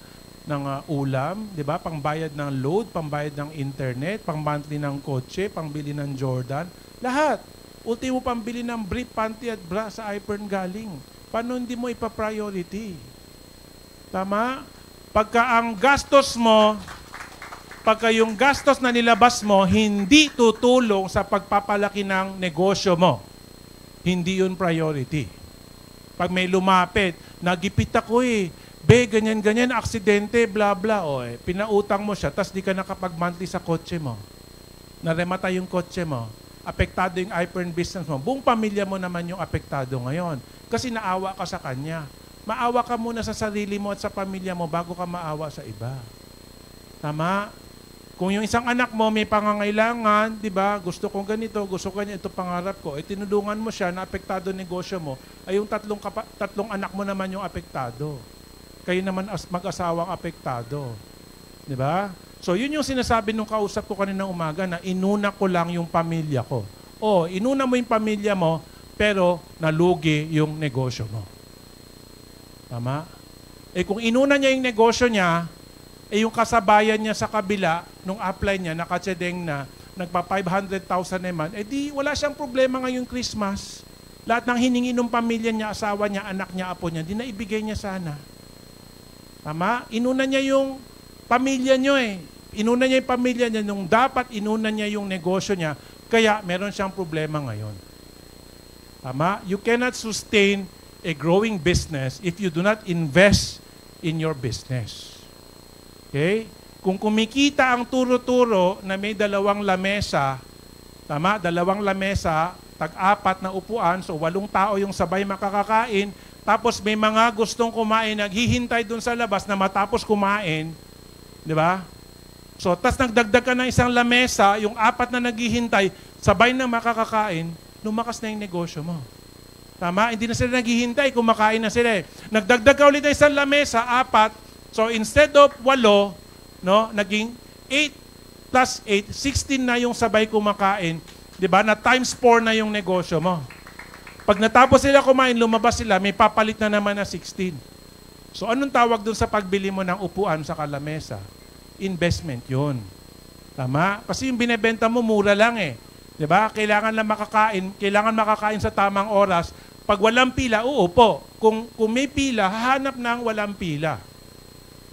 ulam, di ba? Pangbayad ng load, pambayad ng internet, pang-monthly ng kotse, pangbili ng Jordan. Lahat. Ultimo pambili ng brief, panty at bra sa iFern galing. Paano hindi mo ipa-priority? Tama? Pagka ang gastos mo, pagka yung gastos na nilabas mo, hindi tutulong sa pagpapalaki ng negosyo mo. Hindi yun priority. Pag may lumapit, nagipit ako eh, be, ganyan-ganyan, aksidente, bla bla. O eh, pinautang mo siya, tas di ka nakapag-monthly sa kotse mo. Narematay yung kotse mo. Apektado yung iFern business mo. Buong pamilya mo naman yung apektado ngayon. Kasi naawa ka sa kanya. Maawa ka muna sa sarili mo at sa pamilya mo bago ka maawa sa iba. Tama? Kung yung isang anak mo may pangangailangan, di ba, gusto kong ganito, gusto ko ganyan, ito pangarap ko, eh tinulungan mo siya na apektado negosyo mo, ay yung tatlong anak mo naman yung apektado. Kayo naman mag-asawang apektado. Di ba? So yun yung sinasabi nung kausap ko kaninang umaga na inuna ko lang yung pamilya ko. O, inuna mo yung pamilya mo, pero nalugi yung negosyo mo. Tama? Eh kung inuna niya yung negosyo niya, eh yung kasabayan niya sa kabila, nung apply niya, nakatsedeng na, nagpa 500,000 naman, eh di wala siyang problema ngayong Christmas. Lahat ng hiningi ng pamilya niya, asawa niya, anak niya, apo niya, di na ibigay niya sana. Tama? Inuna niya yung pamilya niyo eh. Inuna niya yung pamilya niya nung dapat inuna niya yung negosyo niya, kaya meron siyang problema ngayon. Tama? You cannot sustain a growing business if you do not invest in your business. Okay? Kung kumikita ang turo-turo na may dalawang lamesa, tama? Dalawang lamesa, tag-apat na upuan, so 8 tao yung sabay makakakain, tapos may mga gustong kumain, naghihintay dun sa labas na matapos kumain, di ba? So, tas nagdagdag ka ng isang lamesa, yung 4 na naghihintay, sabay na makakakain, lumakas na yung negosyo mo. Tama? Hindi na sila naghihintay, kumakain na sila eh. Nagdagdag ka ulit ng isang lamesa, 4, so instead of 8, no, naging 8 plus 8, 16 na yung sabay kumakain, di ba? Na times 4 na yung negosyo mo. Pag natapos sila kumain, lumabas sila, may papalit na naman na 16. So anong tawag dun sa pagbili mo ng upuan sa kalamesa? Investment yun. Tama? Kasi yung binebenta mo, mura lang eh. Di ba? Kailangan makakain sa tamang oras. Pag walang pila, uupo. Kung may pila, hahanap ng walang pila.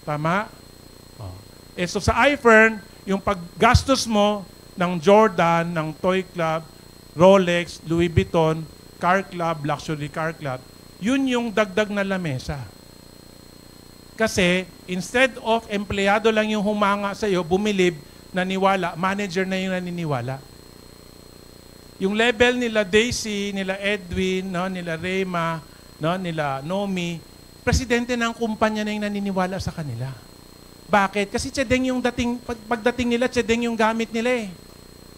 Tama? Oh. Eh, so sa iFern, yung paggastos mo ng Jordan, ng Toy Club, Rolex, Louis Vuitton, Car Club, Luxury Car Club, yun yung dagdag na lamesa. Kasi instead of empleyado lang yung humanga sa'yo, bumilib, naniwala, manager na yung naniniwala. Yung level nila Daisy, nila Edwin, no, nila Rema, no, nila Nomi, presidente ng kumpanya na yung naniniwala sa kanila. Bakit? Kasi tsedeng yung pagdating nila, tsedeng yung gamit nila eh.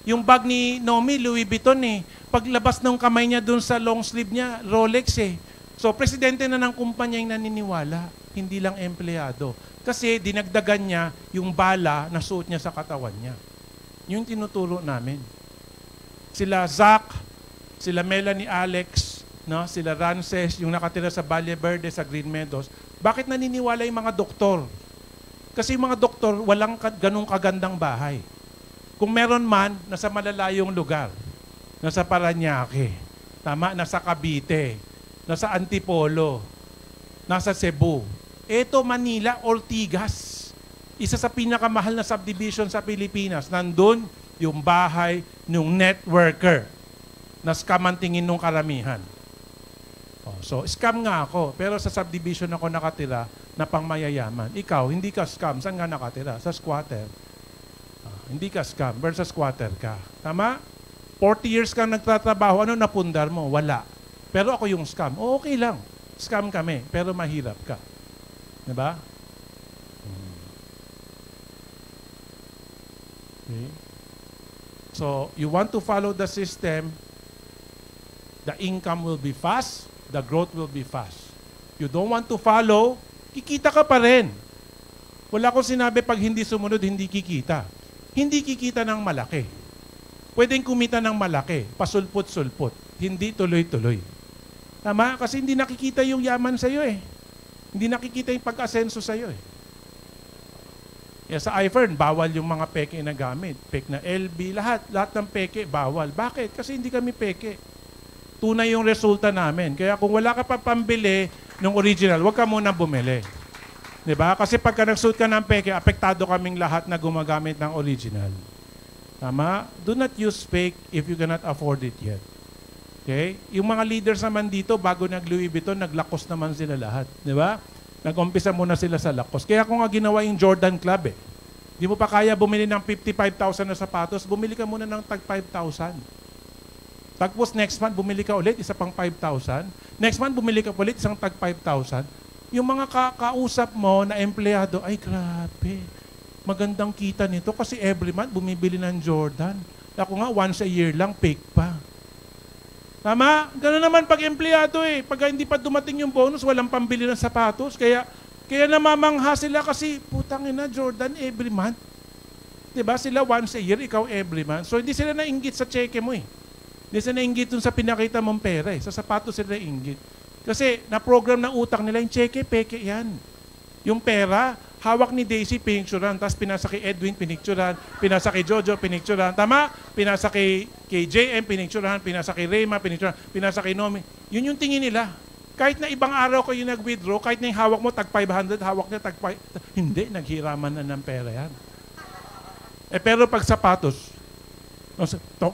Yung bag ni Nomi, Louis Vuitton eh. Paglabas ng kamay niya dun sa long sleeve niya, Rolex eh. So, presidente na ng kumpanya yung naniniwala, hindi lang empleyado. Kasi dinagdagan niya yung bala na suot niya sa katawan niya. Yung tinuturo namin. Sila Zach, sila Melanie Alex, no? Sila Rances, yung nakatira sa Valle Verde, sa Green Meadows. Bakit naniniwala yung mga doktor? Kasi yung mga doktor, walang ganung kagandang bahay. Kung meron man, nasa malalayong lugar. Nasa Parañaque. Tama? Nasa Cavite. Nasa Antipolo. Nasa Cebu. Ito, Manila, Ortigas. Isa sa pinakamahal na subdivision sa Pilipinas. Nandun yung bahay ng networker na scam ang tingin ng karamihan. So, scam nga ako. Pero sa subdivision ako nakatira na pang mayayaman. Ikaw, hindi ka scam. Saan ka nakatira? Sa squatter. Hindi ka scam. Versus squatter ka. Tama? 40 years kang nagtatrabaho. Ano napundar mo? Wala. Pero ako yung scam. Okay lang. Scam kami. Pero mahirap ka. Diba? Okay. So, you want to follow the system, the income will be fast, the growth will be fast. You don't want to follow, kikita ka pa rin. Wala akong sinabi pag hindi sumunod, hindi kikita. Hindi kikita ng malaki. Pwedeng kumita ng malaki, pasulpot-sulpot. Hindi tuloy-tuloy. Tama? Kasi hindi nakikita yung yaman sa'yo eh. Hindi nakikita yung pag-asenso sa'yo eh. Sa iPhone, bawal yung mga peke na gamit. Peke na LB, lahat ng peke, bawal. Bakit? Kasi hindi kami peke. Tunay yung resulta namin. Kaya kung wala ka pa pambili ng original, huwag ka muna bumili. Diba? Kasi pagka nagsuot ka ng peke, apektado kaming lahat na gumagamit ng original. Tama? Do not use fake if you cannot afford it yet. Okay? Yung mga leaders naman dito, bago nag-Louis Vuitton, naglakos naman sila lahat. Diba? Nag-umpisa muna sila sa lakos. Kaya kung nga ginawa yung Jordan Club di mo pa kaya bumili ng 55,000 na sapatos, bumili ka muna ng tag 5,000. Tapos next month, bumili ka ulit, isa pang 5,000. Next month, bumili ka ulit, isang tag 5,000. Yung mga kausap mo na empleyado, ay grabe, magandang kita nito kasi every month bumibili ng Jordan. Ako nga, once a year lang, fake pa. Tama? Gano'n naman pag empleyado Pag hindi pa dumating yung bonus, walang pambili ng sapatos. Kaya namamangha sila kasi, putang ina, Jordan every month. Diba? Sila once a year, ikaw every month. So hindi sila nainggit sa cheque mo Hindi sila nainggit dun sa pinakita mong pera Sa sapatos sila nainggit. Kasi na-program na utang nila, yung cheque, peke yan. Yung pera, hawak ni Daisy, pinicturan. Tapos pinasa kay Edwin, pinicturan. Pinasa kay Jojo, pinicturan. Tama? Pinasa kay JM, pinicturan. Pinasa kay Reyma, pinicturan. Pinasa kay Nomi. Yun yung tingin nila. Kahit na ibang araw kayo nag-withdraw, kahit na yung hawak mo, tag 500, hawak niya, tag 500. Hindi, naghiraman na ng pera yan. Pero pag sapatos,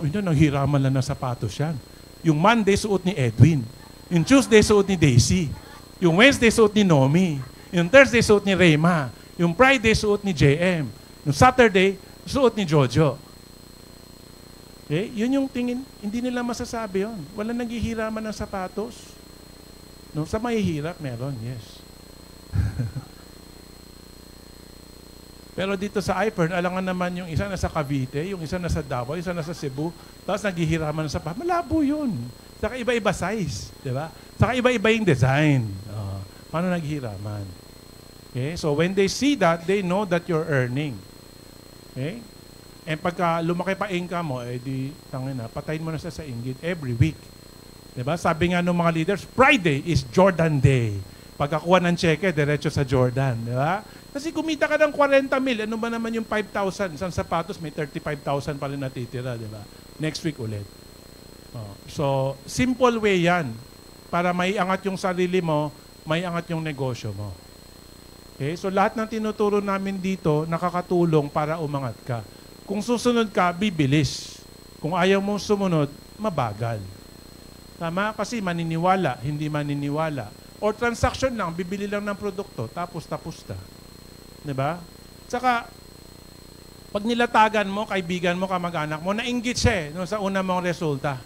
naghiraman na ng sapatos yan. Yung Monday, suot ni Edwin. Yung Tuesday, suot ni Daisy. Yung Wednesday, suot ni Nomi. Yung Thursday, suot ni Reyma. Yung Friday, suot ni JM. Yung Saturday, suot ni Jojo. Okay? Yun yung tingin, hindi nila masasabi yun. Wala naghihiraman ng sapatos. No, sa mahihirap, meron, yes. Pero dito sa iPhone, alangan naman yung isa nasa Cavite, yung isa nasa Davao, yung isa nasa Cebu, tapos naghihiraman ng sapatos. Malabo yun. Saka iba-iba size, di ba? Saka iba-iba yung design. Paano naghihiraman? Okay? So when they see that, they know that you're earning. Okay? And pagka lumaki pa income mo, di, tangina, patayin mo na sa inggit every week. Diba? Sabi nga ng mga leaders, Friday is Jordan Day. Pagkakuha ng cheque, diretso sa Jordan. Diba? Kasi kumita ka ng 40 mil, ano ba naman yung 5,000? Isang sapatos, may 35,000 pa rin natitira. Diba? Next week ulit. So, simple way yan. Para maiangat yung sarili mo, maiangat yung negosyo mo. Okay? So, lahat ng tinuturo namin dito, nakakatulong para umangat ka. Kung susunod ka, bibilis. Kung ayaw mong sumunod, mabagal. Tama? Kasi maniniwala, hindi maniniwala. Or transaction lang, bibili lang ng produkto, tapos na. Diba? Tsaka, pag nilatagan mo, kaibigan mo, kamag-anak mo, nainggit siya no, sa una mong resulta.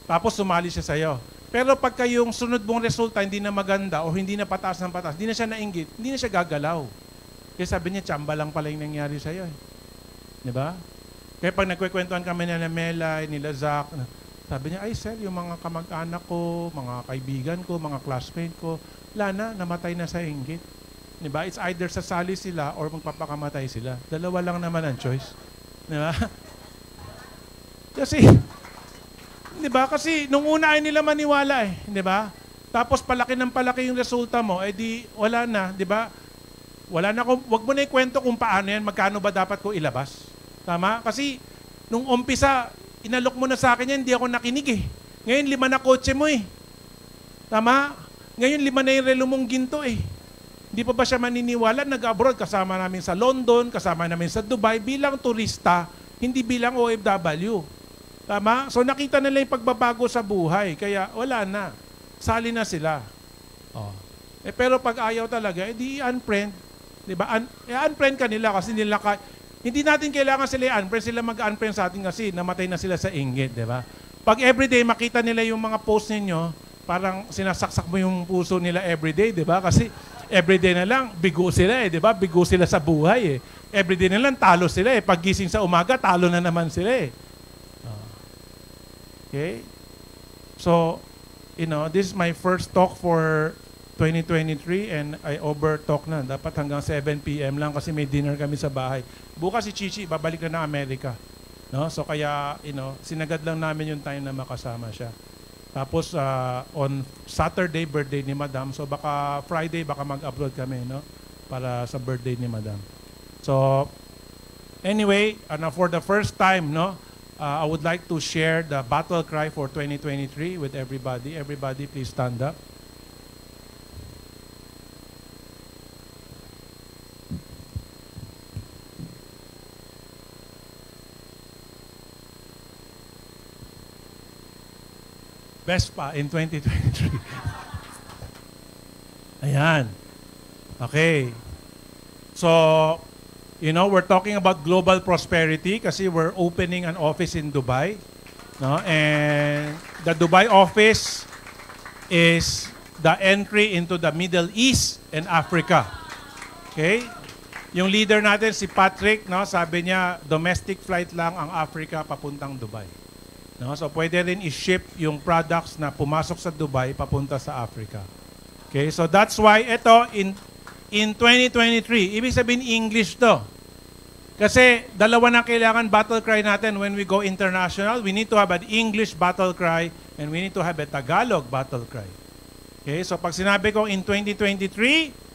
Tapos sumali siya sa'yo. Pero pagka yung sunod mong resulta hindi na maganda o hindi na pataas ng pataas, hindi na siya nainggit, hindi na siya gagalaw. Kaya sabi niya, tsamba lang pala yung nangyari sa'yo. Diba? Kaya pag nagkwekwentuhan kami nila Melay, nila Zach, sabi niya, ay sir, yung mga kamag-anak ko, mga kaibigan ko, mga classmate ko, wala na, namatay na sa inggit. Diba? It's either sasali sila or magpapakamatay sila. Dalawa lang naman ang choice. Diba? Kasi, diba? Kasi nung una ay nila maniwala Diba? Tapos palaki ng palaki yung resulta mo, di wala na, diba? Wala na, wag mo na ikwento kung paano yan, magkano ba dapat ko ilabas. Tama? Kasi nung umpisa, inalok mo na sa akin yan, hindi ako nakinig eh. Ngayon, 5 na kotse mo eh. Tama? Ngayon, 5 na yung relo mong ginto eh. Hindi pa ba siya maniniwala? Nag-abroad, kasama namin sa London, kasama namin sa Dubai, bilang turista, hindi bilang OFW. Tama? So nakita nila yung pagbabago sa buhay, kaya wala na. Sali na sila. Oh. Pero pag ayaw talaga, edi unfriend. Diba? Unfriend ka nila kasi hindi natin kailangan sila i-unfriend, sila mag-unfriend sa atin kasi namatay na sila sa inggit. Diba? Pag everyday makita nila yung mga post ninyo, parang sinasaksak mo yung puso nila everyday, di ba? Kasi everyday na lang, bigo sila eh, di ba? Bigo sila sa buhay eh. Everyday na lang, talo sila eh. Pag gising sa umaga, talo na naman sila eh. Okay? So, this is my first talk for 2023 and I over-talk na. Dapat hanggang 7 p.m. lang kasi may dinner kami sa bahay. Bukas si Chichi, babalik na ng Amerika. No? So kaya, sinagad lang namin yung time na makasama siya. Tapos on Saturday, birthday ni Madam. So baka Friday, baka mag-upload kami, no? Para sa birthday ni Madam. So, anyway, for the first time, no? I would like to share the battle cry for 2023 with everybody. Everybody, please stand up. Best pa in 2023. Ayan. Okay. So, we're talking about global prosperity kasi we're opening an office in Dubai. No? And the Dubai office is the entry into the Middle East and Africa. Okay? Yung leader natin, si Patrick, no, sabi niya, domestic flight lang ang Africa papuntang Dubai. No? So pwede rin i-ship yung products na pumasok sa Dubai papunta sa Africa. Okay? So that's why ito in 2023, ibig sabihin English to. Kasi dalawa na kailangan battle cry natin when we go international. We need to have an English battle cry and we need to have a Tagalog battle cry. Okay? So pag sinabi ko in 2023,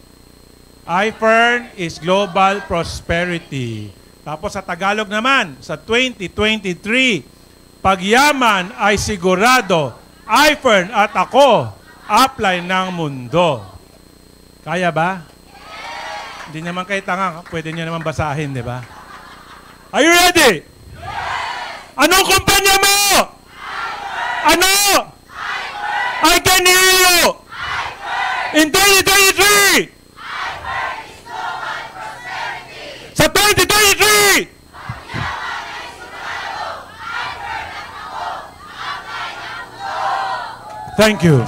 iFern is global prosperity. Tapos sa Tagalog naman, sa 2023, pagyaman ay sigurado, iFern at ako, apply ng mundo. Kaya ba? Hindi naman kayo tanga, pwede nyo naman basahin, di ba? Are you ready? Anong kumpanya mo? Ano? I can hear you! In 2023! Sa 2023! Thank you.